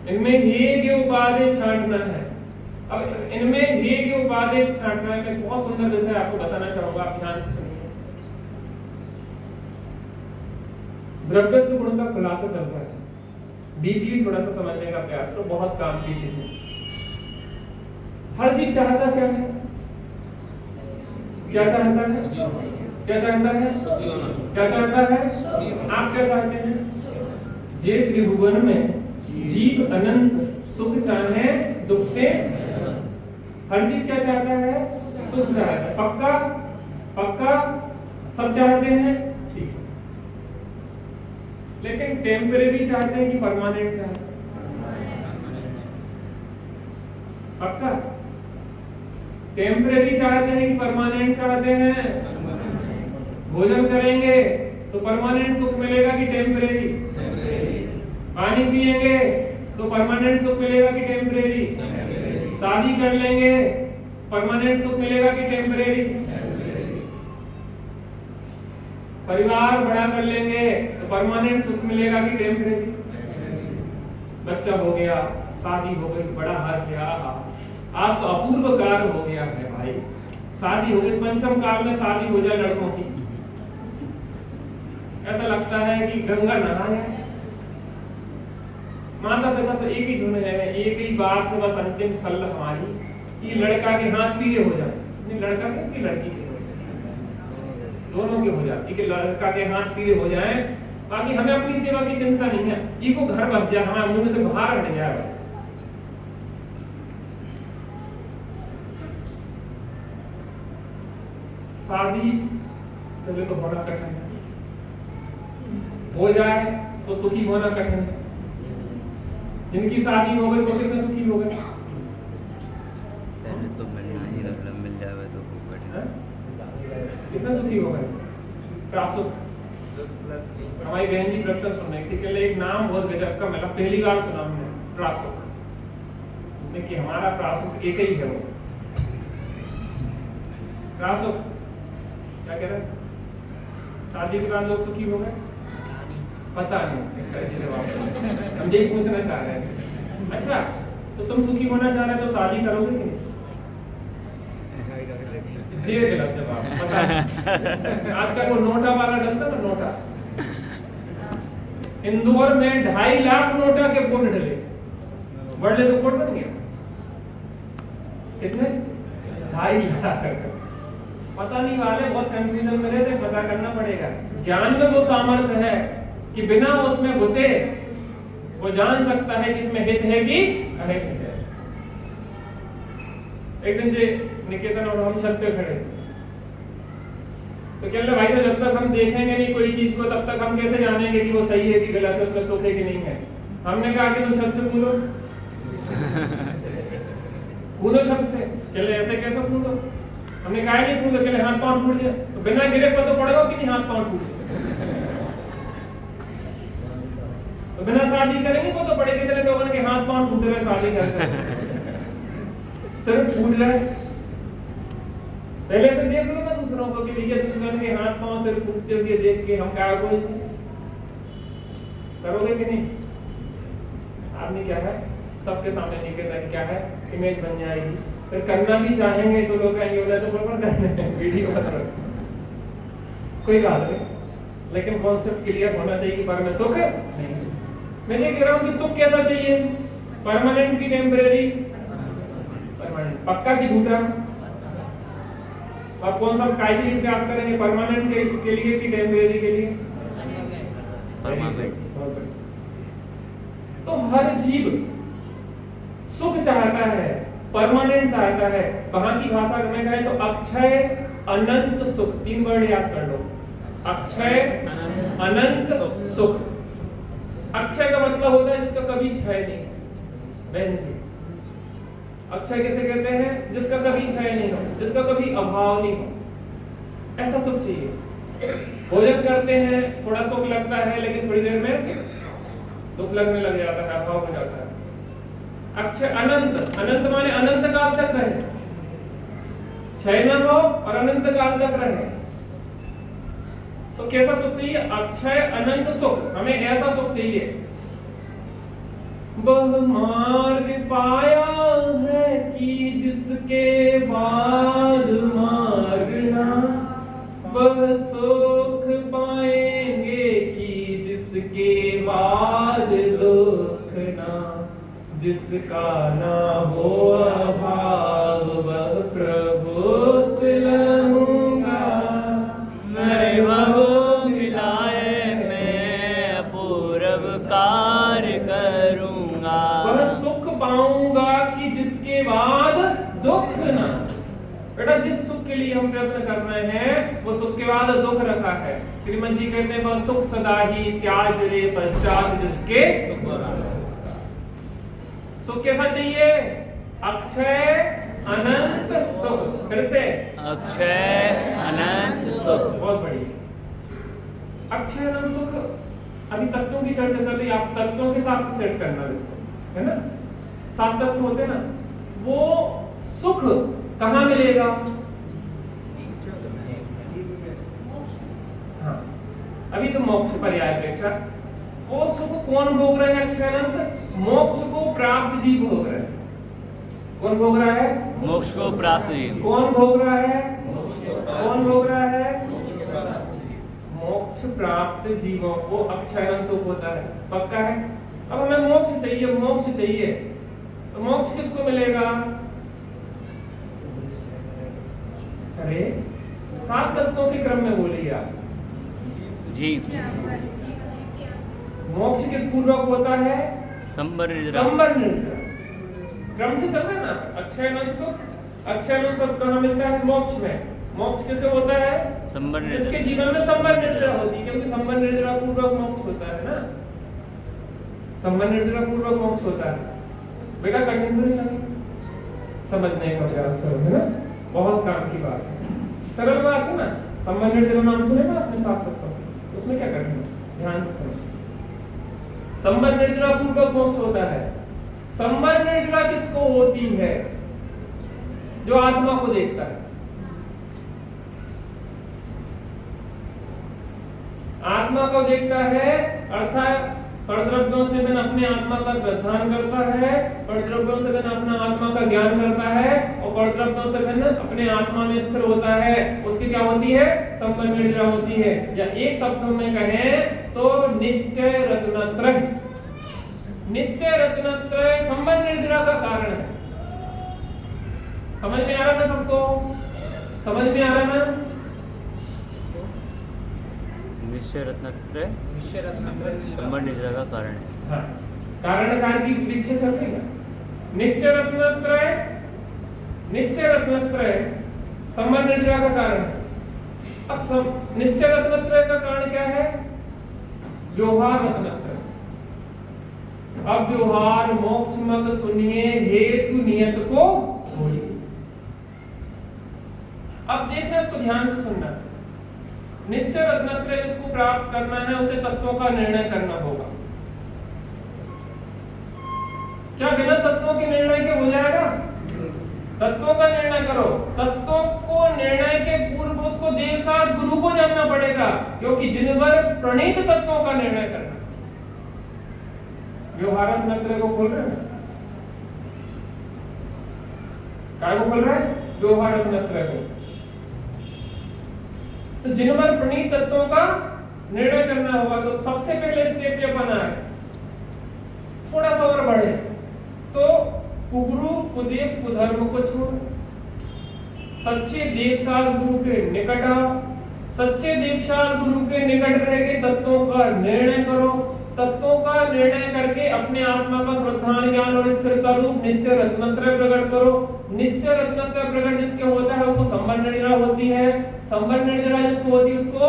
इनमें हे के उपादेय छांटना है। अब इनमें हे के उपादेय छांटना है। मैं बहुत सुंदर विषय आपको बताना चाहूंगा, आप ध्यान से सुनिए। द्रव्यत्व गुण का खुलासा चलता है, डीपली थोड़ा सा समझने का प्रयास करो, बहुत काम की चीज है। हर जीव चाहता क्या है? क्या चाहता है? क्या चाहता है? क्या चाहता है? आप क्या चाहते हैं? जे त्रिभुवन में जीव अनंत सुख चाहे, दुख से हर जीव क्या चाहता है? सुख चाहता है। पक्का? पक्का सब चाहते हैं, ठीक है। लेकिन टेम्परेरी चाहते हैं कि परमानेंट चाहते हैं? पक्का? टेम्परेरी चाहते हैं कि परमानेंट चाहते हैं? भोजन करेंगे तो परमानेंट सुख मिलेगा कि टेम्परेरी? पानी पिएंगे तो परमानेंट सुख मिलेगा कि टेम्परेरी? शादी कर लेंगे परमानेंट सुख मिलेगा कि टेम्परेरी? परिवार बड़ा कर लेंगे तो परमानेंट सुख मिलेगा कि टेम्परेरी? बच्चा हो गया, शादी हो गई, बड़ा हाथ से आज तो अपूर्व कार्य हो गया है भाई। शादी हो गई, पंचम काल में शादी हो जाए लड़कों की, ऐसा लगता है कि गंगा नहाए। माता पिता तो एक ही धुन है, एक ही बात है, बस अंतिम सलाह हमारी, ये लड़का के हाथ पीले हो जाए, नहीं लड़का के कि लड़की के, दोनों के हो जाए, कि लड़का के हाथ पीले हो जाए। बाकी हमें अपनी सेवा की चिंता नहीं है, ये को घर बस जाए, हमारे मुंह से बाहर हट जाए बस। शादी पहले तो होना कठिन है, हो जाए तो सुखी होना कठिन है। जिनकी शादी हो गई वो कितने सुखी हो गए? पहले तो मिलना ही, मतलब मिल जाए तो कठिन है। कितने सुखी हो गए? प्रासुक। हमारी बहन जी प्रवचन सुन रही थी, कहले एक नाम बहुत गजब का मिला, पहली बार सुना हमने, प्रासुक। देखिए हमारा प्रासुक एक ही है, वो प्रासुक। क्या कह रहे? शादी के बाद लोग सुखी हो गए? पता नहीं इसका जवाब, हम यही पूछना चाह रहे हैं। अच्छा तो तुम सुखी होना चाह रहे हो तो शादी करोगे कि नहीं? जी गलत जवाब, पता नहीं। आजकल वो नोटा वाला डलता ना, नोटा, इंदौर में 2.5 लाख नोटा के बोर्ड डले, वर्ल्ड रिकॉर्ड बन गया। कितने? 2.5 लाख। पता नहीं वाले बहुत कंफ्यूजन में रहते, पता करना पड़ेगा। ज्ञान में वो सामर्थ्य है कि बिना उसमें घुसे वो जान सकता है कि इसमें हित है कि अहित है। एक दिन जी निकेतन और हम छत पे खड़े, तो कहते भाई साहब जब तक हम देखेंगे नहीं कोई चीज को तब तक हम कैसे जानेंगे कि वो सही है कि गलत है, उसमें सुख है कि नहीं है। हमने कहा कि तुम छत से कूदो। कूदो छत से। कहते ऐसे कैसे कूदो? हमने कहा नहीं कूदो, कहते हाथ पांव टूट जाए। तो बिना गिरे पर तो पड़ेगा कि नहीं हाथ पांव टूट जाए? तो बिना शादी करेंगे वो तो बड़े कितने लोगों के हाथ पांव टूट रहे शादी करते, सिर्फ फूट रहे। पहले से देख लो ना दूसरों को कि भैया दूसरों के हाथ पांव सिर्फ फूटते हुए देख के हम क्या कोई करोगे कि नहीं? आदमी क्या है, सबके सामने निकेतन क्या है, इमेज बन जाएगी। फिर करना भी चाहेंगे तो लोग कहेंगे उधर तो बराबर करने हैं, वीडियो बना कोई बात नहीं, लेकिन कॉन्सेप्ट क्लियर होना चाहिए कि पर में सुख नहीं। मैं ये कह रहा हूँ कि सुख कैसा चाहिए? परमानेंट की टेम्परेरी? परमानेंट। पक्का की झूठा? आप कौन सा काय के लिए प्रयास करेंगे, परमानेंट के लिए कि टेम्परेरी के लिए? परमानेंट। तो हर जीव सुख चाहता है, परमानेंट चाहता है। वहां की भाषा में कहें तो अक्षय अनंत सुख, 3 वर्ड याद कर लो, अक्षय अनंत सुख। अक्षय का मतलब होता है जिसका कभी क्षय नहीं। बहन जी अक्षय किसे कहते हैं? जिसका कभी क्षय नहीं हो, जिसका कभी अभाव नहीं हो, ऐसा सुख चाहिए। भोजन करते हैं थोड़ा सुख लगता है, लेकिन थोड़ी देर में दुख लगने लग जाता है, अभाव हो जाता है। अक्षय अनंत, अनंत माने अनंत काल तक रहे, क्षय न हो और अनंत काल तक रहे। तो कैसा सुख चाहिए? अक्षय अनंत सुख। हमें ऐसा सुख चाहिए वह मार्ग पाया है कि जिसके बाद मार्ग ना, वह सुख पाएंगे कि जिसके बाद दुख ना। जिसका ना हो अभाव वह प्रभु तुलहूंगा, मैं वह मिलाए मैं अपूर्व कार्य करूँगा। वह सुख पाऊंगा कि जिसके बाद दुख ना। बेटा जिस सुख के लिए हम प्रयत्न कर रहे हैं वो सुख के बाद दुख रखा है। श्रीमन जी कहते हैं वह सुख सदा ही त्याज रे पश्चात जिसके सुख कैसा चाहिए? अक्षय अनंत सुख। फिर से अक्षय अनंत सुख। बहुत बढ़िया। अक्षय अनंत सुख। अभी तत्वों की चर्चा चल रही है, आप तत्वों के हिसाब से सेट करना इसको, है ना। 7 तत्व होते हैं ना, वो सुख कहाँ मिलेगा? हाँ, अभी तो मोक्ष पर्याय अपेक्षा वो सुख कौन भोग रहे हैं? अक्षय अनंत मोक्ष को प्राप्त जीव भोग रहे हैं। कौन भोग रहा है? मोक्ष को प्राप्त जीव। कौन भोग रहा है? कौन भोग रहा है? मोक्ष प्राप्त जीवों को अक्षय अनंत सुख होता है। पक्का है? अब हमें मोक्ष चाहिए, मोक्ष चाहिए, तो मोक्ष किसको मिलेगा? अरे 7 तत्वों के क्रम में बोलिए आप। जी। मोक्ष किस पूर्वक होता है? संबर निद्रा। संबर निद्रा। क्रम से चल रहा है ना। अक्षय अनंत सुख, अक्षय अनंत सुख कहाँ मिलता है? मोक्ष में। मोक्ष किसे होता है? संबर निद्रा। इसके जीवन में संबर निद्रा होती है, क्योंकि संबर निद्रा पूर्वक मोक्ष होता है ना। संबर निद्रा पूर्वक मोक्ष होता है। बेटा कठिन तो नहीं लगे? समझने का प्रयास करो, है ना। बहुत काम की बात है, सरल बात है ना। संबर निद्रा नाम सुने ना आपने? 7 तत्व, उसमें क्या कठिन है? ध्यान से सुनो। संबर निद्रा पूर्वक मोक्ष होता है। संबर निद्रा किसको होती है? जो आत्मा को देखता है। आत्मा को देखता है, अर्थात परद्रव्यों से मन अपने आत्मा का श्रद्धान करता है, परद्रव्यों से मन अपना आत्मा का ज्ञान करता है, और परद्रव्यों से मन अपने आत्मा में स्थिर होता है। उसकी क्या होती है? संबर निद्रा होती है। या एक शब्द में कहें तो निश्चय रत्नत्रय। निश्चय रत्नत्रय संबर निद्रा का कारण है। समझ में आ रहा ना सबको? समझ में आ रहा ना? निश्चय रत्नत्रय संबर निद्रा का कारण है। हाँ, कारण कार्य की परीक्षा चल रही है। निश्चय रत्नत्रय संबर निद्रा का कारण है। अब निश्चय रत्नत्रय का कारण क्या है? व्यवहार रत्नत्रय। अब व्यवहार मोक्ष मग सुनिए हेतु नियत को। अब देखना, इसको ध्यान से सुनना। निश्चय रत्नत्रय इसको प्राप्त करना है, उसे तत्वों का निर्णय करना होगा। क्या बिना तत्वों के निर्णय के हो जाएगा? तत्वों का निर्णय करो। तत्वों को निर्णय के पूर्व उसको देवसात गुरु को जानना पड़ेगा, क्योंकि जिनवर प्रणीत तत्वों का निर्णय करना। व्यवहार रत्नत्रय को खोल रहे हैं, क्या को खोल रहे हैं? व्यवहार रत्नत्रय को। तो जिनवर प्रणीत तत्वों का निर्णय करना होगा, तो सबसे पहले स्टेप ये बना है, थोड़ा सा और बढ़े तो कुगुरु कुदेव कुधर्म को छोड़ सच्चे देवसाल गुरु के निकट आओ। सच्चे देवसाल गुरु के निकट रह के तत्वों का निर्णय करो। तत्वों का निर्णय करके अपने आत्मा का श्रद्धान ज्ञान और स्थिरता रूप निश्चय रत्नत्रय प्रकट करो। निश्चय रत्नत्रय प्रकट जिसके होता है उसको संबर निद्रा होती है। संबर निद्रा जिसको होती है उसको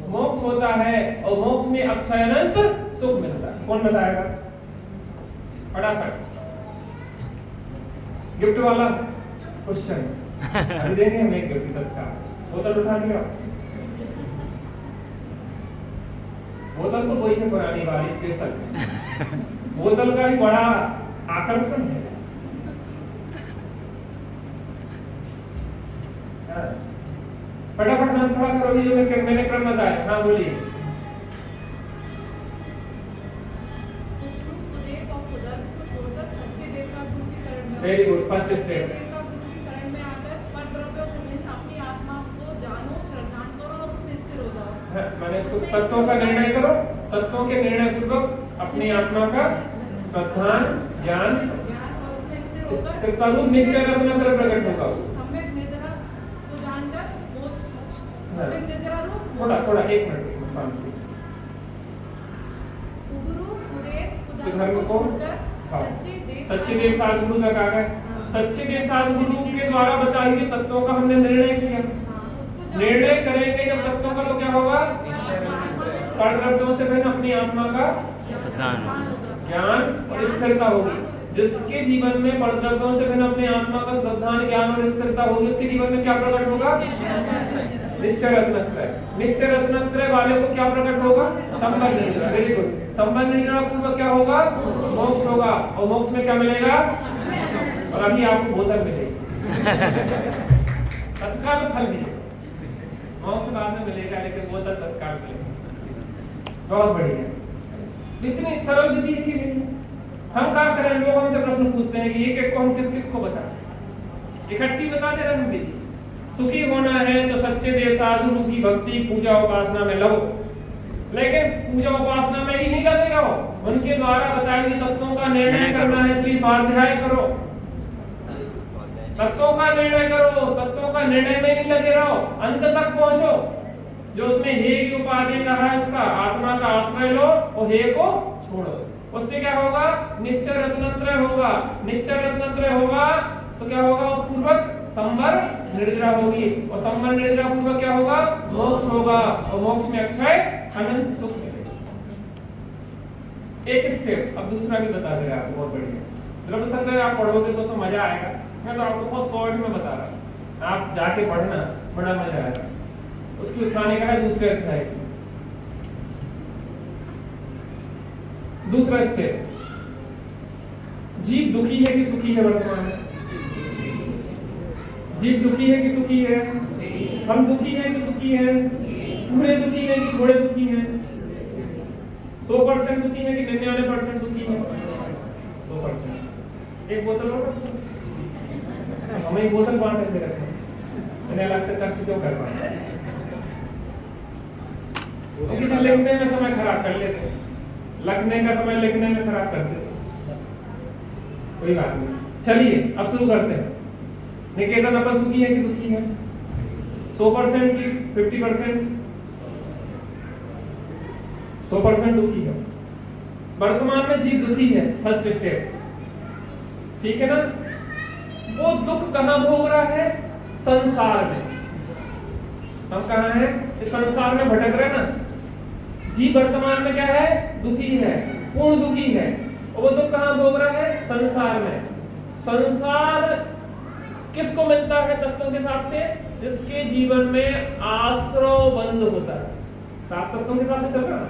मोक्ष होता है, और मोक्ष में अक्षय अनंत सुख मिलता है। कौन बताएगा? फटाफट गिफ्ट वाला क्वेश्चन अभी देंगे हम एक गिफ्ट तत्काल। बोतल उठा लिया। बोतल तो कोई है पुरानी वाली स्पेशल। बोतल का भी बड़ा आकर्षण है। फटाफट नाम खड़ा करो जो मैंने क्रम बताया। हाँ बोलिए। Very good, first step. शरण में आकर परद्रव्यों से भिन्न अपनी आत्मा को जानो, श्रद्धान करो और उसमें स्थिर हो जाओ। मैंने इसको तत्वों का निर्णय करो, तत्वों के निर्णय पूर्वक अपनी आत्मा का श्रद्धान ज्ञान और उसमें स्थिर होकर स्थिरता रूप निश्चय रत्नत्र प्रकट होगा। सम्यक निद्रा को जानकर मोक्ष, सम्यक निद्रा रूप थोड़ा एक मिनट शांति। कुगुरु कुदेव कुधर्म कुधर्म को को छोड़कर हाँ। सच्चे देव सच्चिदेव साधगुरु तक आ गए। सच्चिदेव साधगुरु के द्वारा बताई गई तत्वों का हमने निर्णय किया। उसको निर्णय करेंगे जब तत्वों का, तो क्या होगा? परद्रव्यों से भिन्न अपनी आत्मा का ज्ञान और स्थिरता होगी। जिसके जीवन में परद्रव्यों से भिन्न अपनी आत्मा का श्रद्धान ज्ञान और स्थिरता होगी, उसके जीवन में क्या प्रकट होगा? निश्चय रत्नत्रय। निश्चय रत्नत्रय वाले को क्या प्रकट होगा? संबंध निद्रा। Very good. संबंध निद्रा पूर्वक क्या होगा? मोक्ष होगा। और मोक्ष में क्या मिलेगा? और अभी आपको बोतल मिलेगी, तत्काल फल मिलेगा। मोक्ष बाद में मिलेगा, लेकिन बोतल तत्काल मिलेगा। बहुत बढ़िया। इतनी सरल विधि है कि नहीं? हम क्या करें, लोग हमसे प्रश्न पूछते हैं कि एक एक को हम किस किस को बताएं? इकट्ठी बता दे रहे हैं विधि। सुखी होना है तो सच्चे देव साधु की भक्ति पूजा उपासना में लगो, लेकिन पूजा उपासना में ही नहीं लगे रहो, उनके द्वारा बताए गए तत्वों का निर्णय करना है, इसलिए स्वाध्याय करो। तत्वों का निर्णय करो, तत्वों का निर्णय में नहीं लगे रहो, अंत तक पहुंचो। जो उसमें हे की उपाधि कहा है, उसका आत्मा का आश्रय लो और हे को छोड़ो। उससे क्या होगा? निश्चय रत्नत्रय होगा। निश्चय रत्नत्रय होगा तो क्या होगा? उस पूर्वक संवर निर्द्रा होगी, और संवर निर्द्रा पूर्वक क्या होगा? मोक्ष होगा, और मोक्ष में अक्षय अनंत सुख मिलेगा। एक स्टेप अब दूसरा भी बता दे रहा है, बहुत बढ़िया। द्रव्य संग्रह आप पढ़ोगे तो मजा आएगा। मैं तो आपको बहुत शॉर्ट में बता रहा हूँ, आप जाके पढ़ना, बड़ा मजा आएगा। उसकी उत्थाने का है दूसरे अध्याय की दूसरा स्टेप। जीव दुखी है कि सुखी है? वर्तमान में जीव दुखी है कि सुखी है? हम दुखी हैं कि सुखी हैं? पूरे दुखी हैं कि थोड़े दुखी हैं? 100% दुखी है कि 99% दुखी है? 100%। एक बोतल और हमें एक बोतल बांट के रखना, मैंने अलग से कष्ट क्यों कर पाया? लिखने में समय खराब कर लेते, लिखने का समय लिखने में खराब कर देते। कोई बात नहीं, चलिए अब शुरू करते हैं। निकेतन अपन सुखी है कि दुखी है? 100% की 50%? 100% दुखी है। वर्तमान में जीव दुखी है, फर्स्ट स्टेप, ठीक है ना? वो दुख कहां भोग रहा है? संसार में। हम कहां हैं? इस संसार में भटक रहे ना। जीव वर्तमान में क्या है? दुखी है, पूर्ण दुखी है। और वो दुख कहां भोग रहा है? संसार में। संसार किसको मिलता है तत्वों के हिसाब से? जिसके जीवन में आश्रव बंध होता है। सात तत्वों के हिसाब से चल रहा है।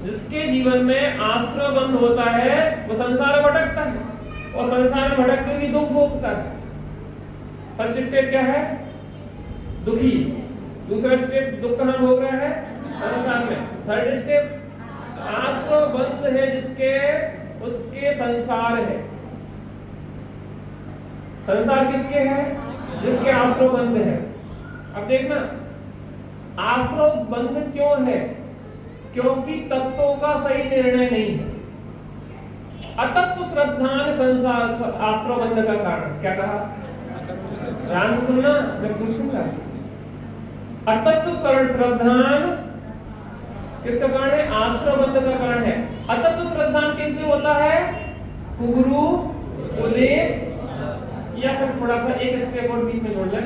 जिसके जीवन में आश्रव बंध होता है वो संसार में भटकता है, और संसार में भटकते हुए दुख भोगता है। फर्स्ट स्टेप क्या है? दुखी। दूसरा स्टेप दुख कहां भोग रहा है? संसार में। थर्ड स्टेप आश्रव बंध है जिसके, उसके संसार है। संसार किसके है? जिसके आश्रव बंध है। अब देखना, आश्रव बंध क्यों है? क्योंकि तत्वों का सही निर्णय नहीं है। अतत्व श्रद्धान संसार आश्रव बंध का कारण क्या कहा? ध्यान से सुनना, मैं पूछूंगा। अतत्व श्रद्धान किसका कारण है? आश्रव बंध का कारण है। अतत्व श्रद्धान किससे होता है? कुगुरु, कुदेव, या फिर थोड़ा सा एक स्टेप और बीच में जोड़ लें।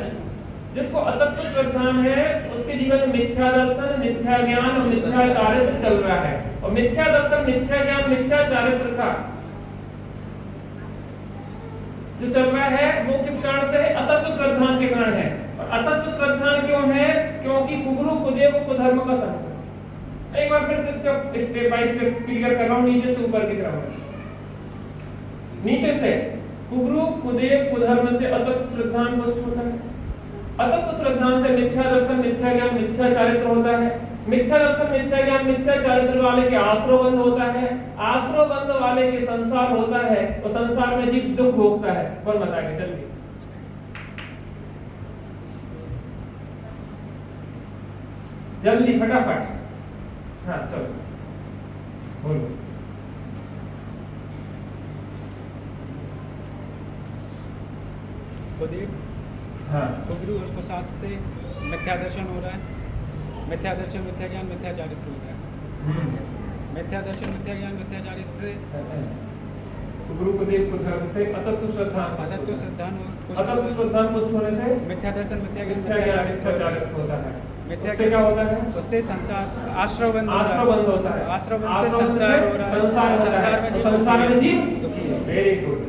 जिसको अतत्व श्रद्धान है उसके जीवन में मिथ्या दर्शन, मिथ्या ज्ञान और मिथ्या चारित्र चल रहा है। और मिथ्या दर्शन, मिथ्या ज्ञान, मिथ्या चारित्र का जो चल रहा है वो किस कारण से है? अतत्व श्रद्धान के कारण है। और अतत्व श्रद्धान क्यों है? क्योंकि कुगुरु, कुदेव, कुधर्म का संग। एक बार फिर से स्टेप बाय स्टेप क्लियर कर रहा हूं, नीचे से ऊपर की तरफ। नीचे से कुगुरु, कुदेव, कुधर्म से अतत्व श्रद्धान पुष्ट होता है। अतत्व श्रद्धान से मिथ्या दर्शन, मिथ्या ज्ञान, मिथ्या चारित्र होता है। मिथ्या दर्शन मिथ्या ज्ञान मिथ्या चारित्र वाले के आश्रय बंध होता है, आश्रय बंध वाले के संसार होता है और संसार में जीव दुख भोगता है। कौन बताएगा? जल्दी जल्दी फटाफट। हाँ चलो बोलो। कुलदीप, हाँ तो गुरु और प्रसाद से मिथ्या दर्शन हो रहा है, मिथ्या दर्शन मिथ्या ज्ञान मिथ्या चारित्र हो रहा है। मिथ्या दर्शन मिथ्या ज्ञान मिथ्या चारित्र गुरु को देव को धर्म से अतत्व श्रद्धा अतत्व श्रद्धान अतत्व श्रद्धा पुष्ट होने से मिथ्या दर्शन मिथ्या ज्ञान मिथ्या मिथ्या ज्ञान मिथ्या चारित्र चारित्र होता है। मिथ्या उससे क्या होता है? उससे संसार आश्रय बंध आश्रय बंध होता है। आश्रय बंध से आश्रय बंध संसार हो रहा है, संसार होता संसार है। में तो जीव संसार में जीव दुखी है। Very good.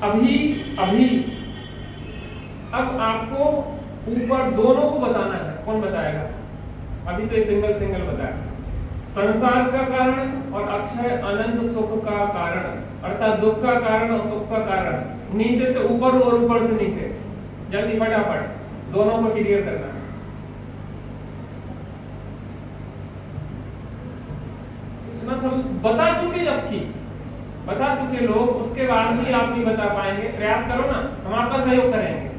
अभी अभी अब आपको ऊपर दोनों को बताना है। कौन बताएगा? अभी तो सिंगल सिंगल बताया। संसार का कारण और अक्षय अनंत सुख का कारण, अर्थात दुख का कारण और सुख का कारण, नीचे से ऊपर और ऊपर से नीचे। जल्दी फटाफट दोनों को क्लियर करना है। इतना सब बता चुके, जबकि बता चुके लोग, उसके बाद भी आप नहीं बता पाएंगे। प्रयास करो ना, हम आपका सहयोग करेंगे।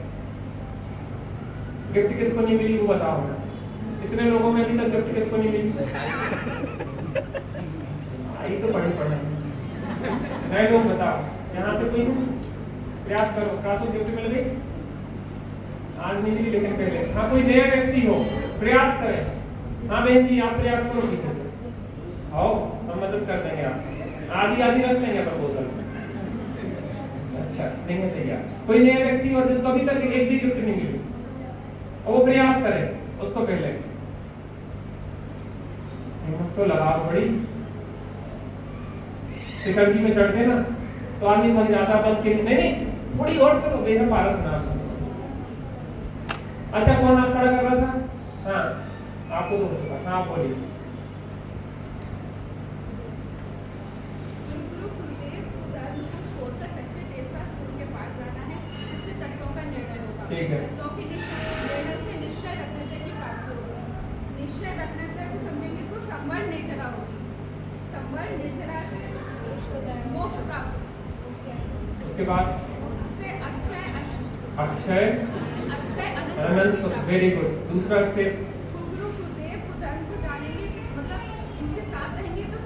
गिफ्ट किसको नहीं मिली वो बताओ ना। इतने लोगों में अभी तक गिफ्ट किसको नहीं मिली? आई तो पढ़ी पढ़े नए लोग बताओ। यहाँ से कोई प्रयास करो। क्लास गिफ्ट मिल गई? आज नहीं मिली लेकिन पहले। हाँ कोई नया व्यक्ति हो प्रयास करें। हाँ बहन जी आप प्रयास करो पीछे से। आओ हम मदद कर देंगे आपको। आधी आधी रख लेंगे प्रपोजल। अच्छा देंगे तैयार। कोई नया व्यक्ति और जिसको अभी तक एक भी गिफ्ट नहीं मिली और वो प्रयास करे उसको पहले हिम्मत तो लगा बड़ी। शिखर जी में चढ़ते ना तो आदमी समझ जाता बस कि नहीं थोड़ी और चलो बेहद पारस ना। अच्छा कौन हाथ खड़ा कर रहा था? हाँ आपको तो हो चुका। हाँ आप बोलिए। ठीक है। तत्वों की निर्णय से निश्चय रखने की प्राप्ति होगी। निश्चय रखने को समझेंगे तो संवर नेचरा होगी। संवर नेचरा से मोक्ष प्राप्त। उसके बाद मोक्ष से अक्षय अक्षय अक्षय अनंत। Very good. दूसरा स्टेप गुरु कुदेव को धर्म को जानेंगे, मतलब इनके साथ रहेंगे तो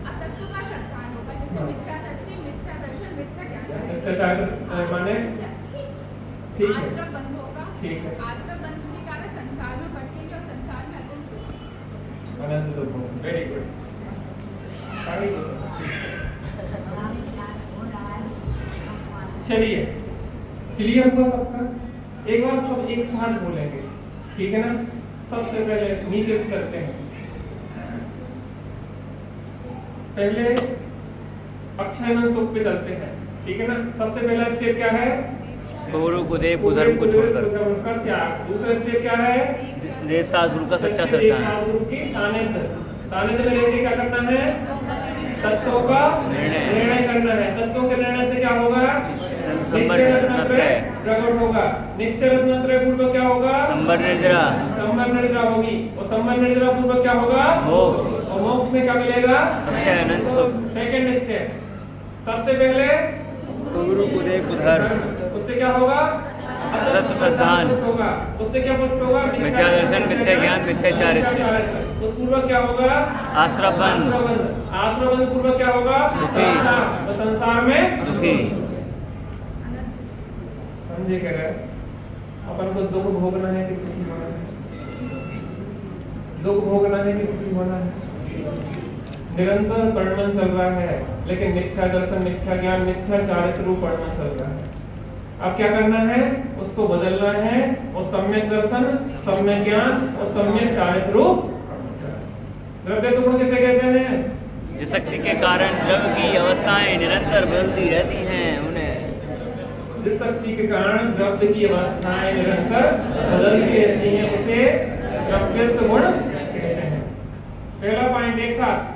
अतत्व का श्रद्धान होगा। जैसे मिथ्या दृष्टि मिथ्या दर्शन मिथ्या ज्ञान मिथ्या चारित्र माने ठीक है। आश्रम बंद होगा। ठीक है। आश्रम बंद के कारण संसार में भटकेंगे और संसार में अनंत दुख होगा। Very good. चलिए क्लियर हुआ सबका? एक बार सब एक साथ बोलेंगे, ठीक है ना? सबसे पहले नीचे से करते हैं। पहले अक्षय सुख पे चलते हैं, ठीक है ना? सबसे पहला स्टेप क्या है? गुरु को देव को धर्म को छोड़कर त्याग। दूसरा स्टेप क्या है? देव सास गुरु का सच्चा श्रद्धान। गुरु की सानिध्य। सानिध्य में रहकर क्या करना है? तत्वों का निर्णय करना है। तत्वों के निर्णय से क्या होगा? निश्चय रत्नत्रय प्रकट होगा। निश्चय रत्नत्रय पूर्वक क्या होगा? संवर निर्जरा। संवर निर्जरा होगी और संवर निर्जरा पूर्वक क्या होगा? मोक्ष। और मोक्ष में क्या मिलेगा? अक्षय अनंत सुख। सेकंड स्टेप सबसे पहले गुरु को देव को धर्म। उससे क्या होगा? अतत्व श्रद्धान होगा। उससे क्या पुष्ट होगा? मिथ्या दर्शन मिथ्या ज्ञान मिथ्या चारित्र। उस पूर्वक क्या होगा? आश्रय बंध। आश्रय बंध पूर्वक क्या होगा? दुखी। तो संसार में दुखी। समझे कह रहे? अपन को दुख भोगना है कि सुखी होना है? दुख भोगना है कि सुखी होना है? निरंतर वर्णन चल रहा है, लेकिन मिथ्या दर्शन मिथ्या ज्ञान मिथ्या चारित्र रूप वर्णन चल रहा है। अब क्या करना है? उसको बदलना है और सम्यक दर्शन सम्यक ज्ञान और सम्यक चारित्र रूप। द्रव्य तुम किसे कहते हैं? जिस शक्ति के कारण द्रव्य की अवस्थाएं निरंतर बदलती रहती हैं उन्हें। जिस शक्ति के कारण द्रव्य की अवस्थाएं निरंतर बदलती रहती हैं उसे द्रव्यत्व गुण कहते हैं। पहला पॉइंट एक साथ।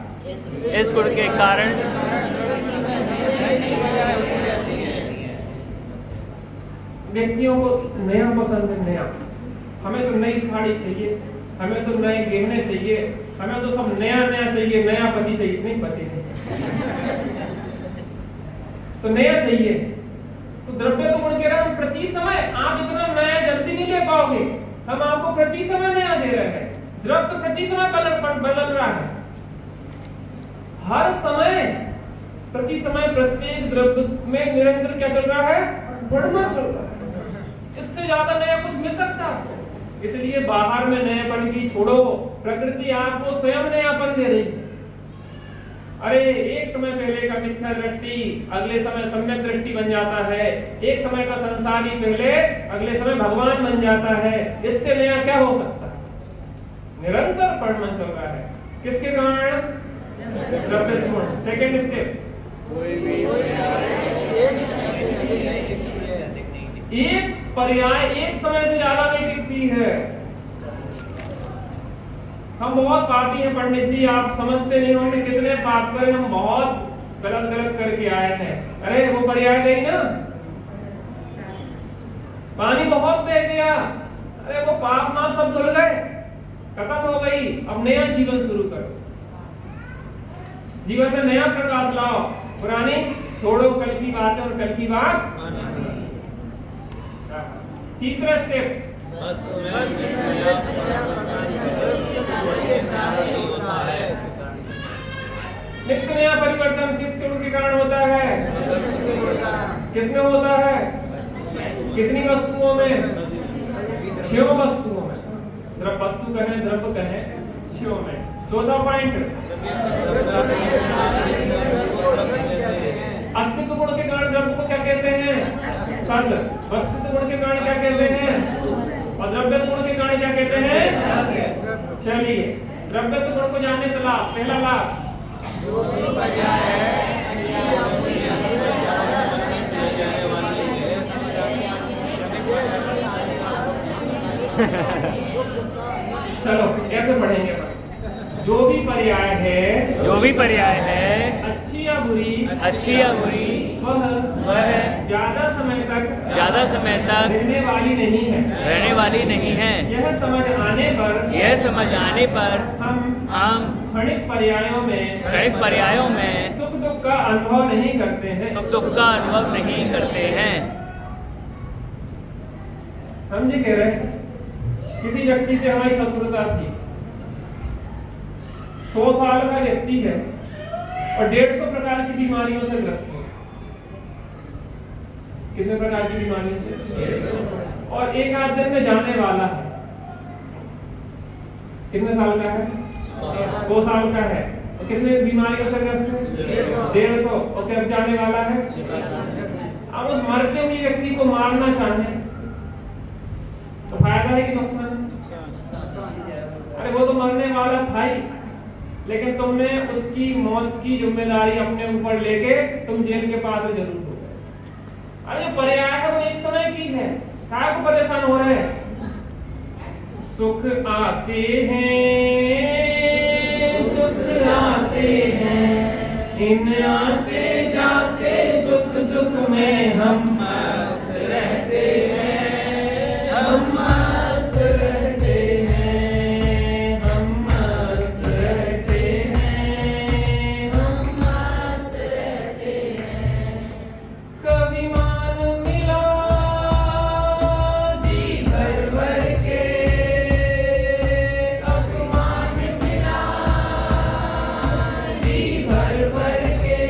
इस गुण के कारण व्यक्तियों को नया पसंद है, नया। हमें तो नई साड़ी चाहिए, हमें तो नए गहने चाहिए, हमें तो सब नया नया चाहिए, नया पति चाहिए। नहीं, पति नहीं तो नया चाहिए। तो द्रव्य तो गुण कह रहा है प्रति समय आप इतना नया जल्दी नहीं ले पाओगे, हम आपको प्रति समय नया दे रहे हैं। द्रव्य प्रति समय बदल रहा है, हर समय प्रति समय प्रत्येक द्रव्य में निरंतर क्या चल रहा है, बढ़ना चल रहा है। इससे ज्यादा नया कुछ मिल सकता है आपको? इसलिए बाहर में नयापन की छोड़ो, प्रकृति आपको स्वयं नयापन दे रही है। अरे एक समय पहले का मिथ्या दृष्टि अगले समय सम्यक दृष्टि बन जाता है, एक समय का संसारी पहले अगले समय भगवान बन जाता है। इससे नया क्या हो सकता है? निरंतर परिवर्तन चल रहा है। किसके कारण? द्रव्य गुण। सेकंड स्टेप, एक पर्याय एक समय से ज्यादा नहीं टिकती है। हम बहुत पापी हैं पंडित जी, आप समझते नहीं होंगे कितने पाप करें हम, बहुत गलत गलत करके आए हैं। अरे वो पर्याय गई ना, पानी बहुत बह गया, अरे वो पाप माप सब धुल गए, खत्म हो गई। अब नया जीवन शुरू करो, जीवन में नया प्रकाश लाओ, पुरानी छोड़ो, कल की बात है और कल की बात। तीसरा स्टेप, नित्य नया परिवर्तन किस गुण के कारण होता है? किसमें होता है? कितनी वस्तुओं में? 6 वस्तुओं में। द्रव्य वस्तु कहें, द्रव्य कहें, 6 में। चौथा पॉइंट, अस्तित्व गुण के कारण द्रव्य को क्या कहते हैं? सत। वस्तुत्व गुण के कारण क्या कहते हैं? और द्रव्य गुण के कारण क्या कहते हैं? चलिए, द्रव्य गुण को जानने से लाभ, पहला लाभ, चलो ऐसे पढ़ेंगे। जो भी पर्याय है, जो भी पर्याय है, अच्छी या बुरी, अच्छी या बुरी, वह ज्यादा समय तक रहने वाली नहीं है, रहने वाली नहीं है। यह समझ आने पर हम क्षणिक पर्यायों में सुख दुख का अनुभव नहीं करते हैं। हम जी कह रहे हैं किसी व्यक्ति से हमारी शत्रुता थी, 100 साल का व्यक्ति है और 150 प्रकार की बीमारियों से ग्रस्त है। कितने प्रकार की बीमारियों से? और एक आध दिन में जाने वाला है। कितने साल का है? 100 साल का है। और कितने बीमारियों से ग्रस्त है? 150। और कब जाने वाला है? अब उस मरते हुए व्यक्ति को मारना चाहे तो फायदा है कि नुकसान? अरे वो तो मरने वाला था ही, लेकिन तुमने उसकी मौत की जिम्मेदारी अपने ऊपर लेके तुम जेल के पास जरूर हो गए। अरे जो पर्याय है वो एक समय की है, क्या को परेशान हो रहे हैं? सुख आते हैं, दुख आते हैं, इन आते जाते सुख दुख में हम मस्त रहते हैं, हम मस्त रहते हैं, हम मस्त रहते हैं, हम मस्त रहते हैं। कभी मान मिला जी भर भर के, अपमान मिला जी भर भर के,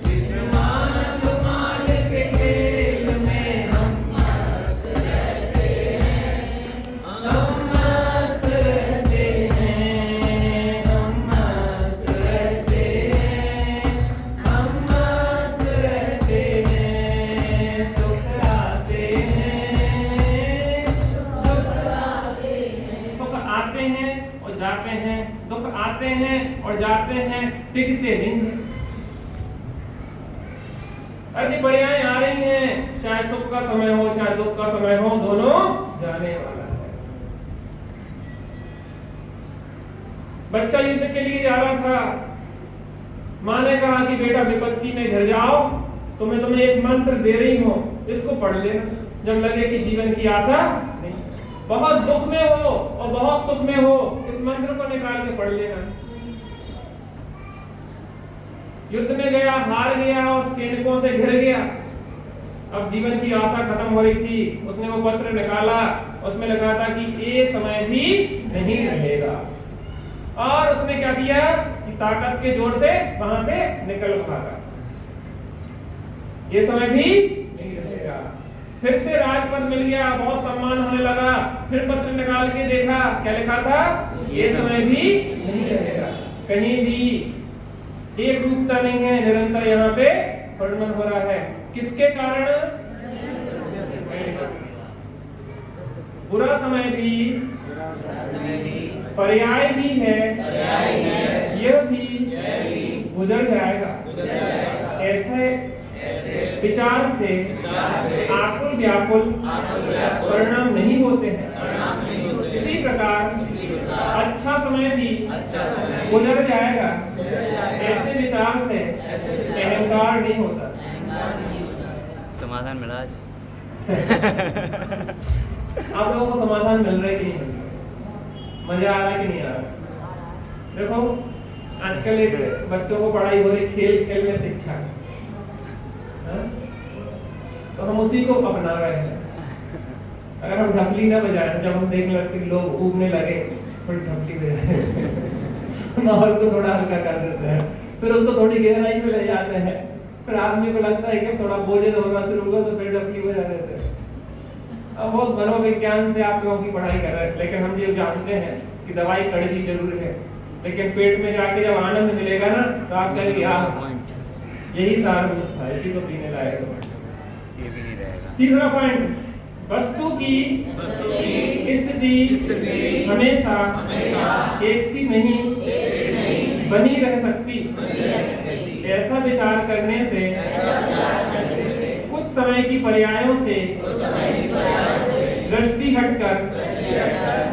इस मान मान के खेल में हम मस्त रहते हैं, हम मस्त रहते हैं, हम मस्त रहते हैं, हम मस्त रहते हैं। सुख आते हैं, सुख आते हैं और जाते हैं, दुख आते हैं और जाते हैं, टिकते नहीं हैं। अरे पर्याय आ रही हैं, चाहे सुख का समय हो चाहे दुख का समय हो, दोनों जाने वाला है। बच्चा युद्ध के लिए जा रहा था, माँ ने कहा कि बेटा विपत्ति में घर जाओ, तो मैं तुम्हें एक मंत्र दे रही हूँ, इसको पढ़ लेना जब लगे कि जीवन की आशा नहीं, बहुत दुख में हो और बहुत सुख में हो, इस मंत्र को निकाल के पढ़ लेना। युद्ध में गया, हार गया और सैनिकों से घिर गया, अब जीवन की आशा खत्म हो रही थी, उसने वो पत्र निकाला, उसमें लिखा था कि ये समय भी नहीं रहेगा, और उसने क्या किया कि ताकत के जोर से वहां से निकल भागा, ये समय भी नहीं रहेगा। फिर से राजपद मिल गया, बहुत सम्मान होने लगा, फिर पत्र निकाल के देखा, क्या लिखा था, ये समय भी नहीं रहेगा। कहीं भी एक रूपता नहीं है, निरंतर यहाँ पे वर्णन हो रहा है। किसके कारण? बुरा समय भी पर्याय भी है, यह भी गुजर जाएगा। ऐसे विचार से आकुल व्याकुल परिणाम नहीं होते हैं। इसी प्रकार अच्छा समय भी गुजर जाएगा, ऐसे विचार से अहंकार नहीं होता। समाधान मिला आज? आप लोगों को समाधान मिल रहा है कि नहीं मिल रहा? मजा आ रहा है कि नहीं आ रहा? देखो आजकल एक बच्चों को पढ़ाई हो रही, खेल खेल में शिक्षा, तो हम उसी को अपना रहे हैं। अगर हम ढपली ना बजाएं, जब हम देखने लगते लोग उगने लगे, थोड़ी ढपली बजाएं, माहौल को थोड़ा हल्का कर देते हैं, फिर उसको थोड़ी गहराई में ले जाते हैं, फिर आदमी को लगता है कि थोड़ा बोझिल होना शुरू होगा, तो फिर ढपली बजा देते हैं। अब बहुत मनोविज्ञान से आप लोगों की पढ़ाई कर रहे हैं, लेकिन हम ये जानते हैं कि दवाई कड़वी जरूर है, लेकिन पेट में जाके जब आनंद मिलेगा ना, तो आप कहेंगे यार यही सारभूत था, इसी को पीने लायक। ये भी नहीं रहेगा। तीसरा पॉइंट, वस्तु की स्थिति हमेशा एक सी नहीं बनी रह सकती। ऐसा विचार करने से कुछ समय की पर्यायों से दृष्टि हटकर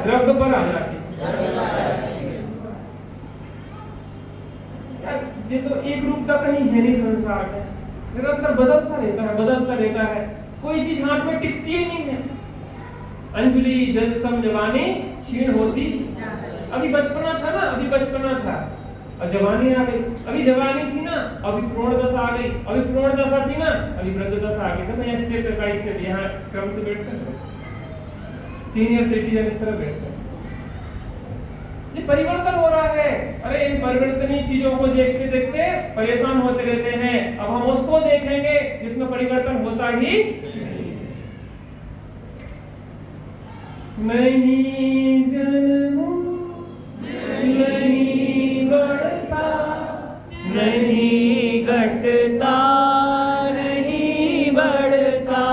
द्रव्य पर आ जाती। ये तो एक रूपता कहीं है नहीं संसार में, निरंतर बदलता रहता है, कोई चीज हाथ में टिकती ही नहीं है। अंजलि जल सम जवानी क्षीण होती। अभी बचपना था ना, अभी बचपना था और जवानी आ गई, अभी जवानी थी ना, अभी प्रौढ़ दशा आ गई, अभी प्रौढ़ दशा थी ना, अभी वृद्ध दशा आ गई। तो मैं स्टेप बाय स्टेप यहाँ क्रम से बैठता हूँ, सीनियर सिटीजन इस तरह बैठते हैं। ये परिवर्तन हो रहा है। अरे इन परिवर्तनीय चीजों को देखते देखते परेशान होते रहते हैं। अब हम उसको देखेंगे जिसमें परिवर्तन होता ही नहीं। जन्मों नहीं बढ़ता, नहीं घटता, नहीं बढ़ता,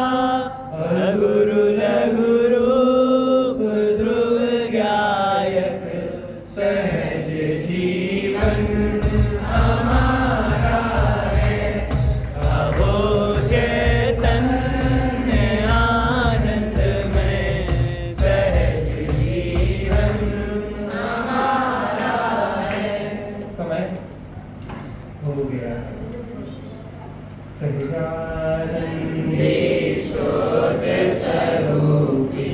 गुरु लघु रूप ध्रुव गायक, सहज जीवन हमारा है, अबो चैतन्य आनंद में, सहज जीवन हमारा है। समय हो गया। सहजानंदे शोध स्वरूपी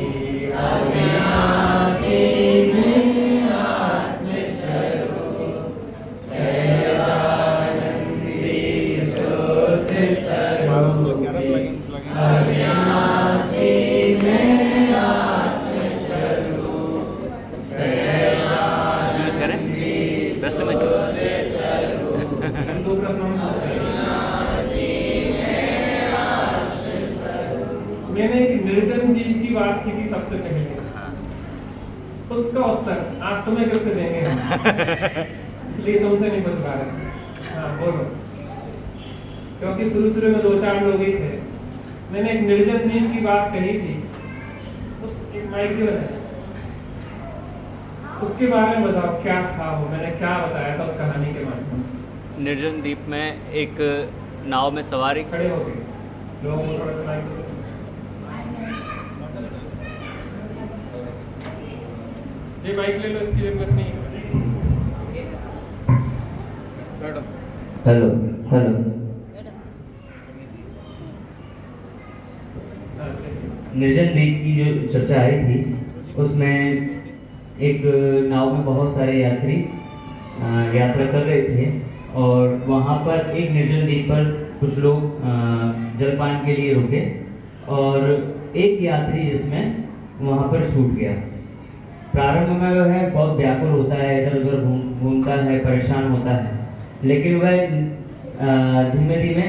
अविनाशी में आत्मस्वरूप, सहजानंदे शोध स्वरूपी अविनाशी में आत्मस्वरूप, चूज करें प्रश्न में। दो प्रश्न मैंने एक निर्जन जीव की बात की थी सबसे पहले, उसका उत्तर आज तुम्हें कैसे देंगे इसलिए तुमसे नहीं पूछ पा रहे। हाँ बोलो, क्योंकि शुरू में 2-4 लोग ही थे। मैंने एक निर्जन जीव की बात कही थी, उस एक माइक्रो है, उसके बारे में बताओ क्या था वो, मैंने क्या बताया था उस कहानी के माध्यम से। निर्जन द्वीप में एक नाव में सवारी। खड़े हो गए लोगों को थोड़ा सा माइक दो। ये माइक ले लो, इसकी जरूरत नहीं है। Hello hello. निर्जन द्वीप की जो चर्चा आई थी उसमें एक नाव में बहुत सारे यात्री यात्रा कर रहे थे और वहाँ पर एक निर्जन द्वीप पर कुछ लोग जलपान के लिए रुके और एक यात्री जिसमें वहाँ पर छूट गया। प्रारंभ में वह बहुत व्याकुल होता है, इधर उधर घूमता है, परेशान होता है, लेकिन वह धीमे धीमे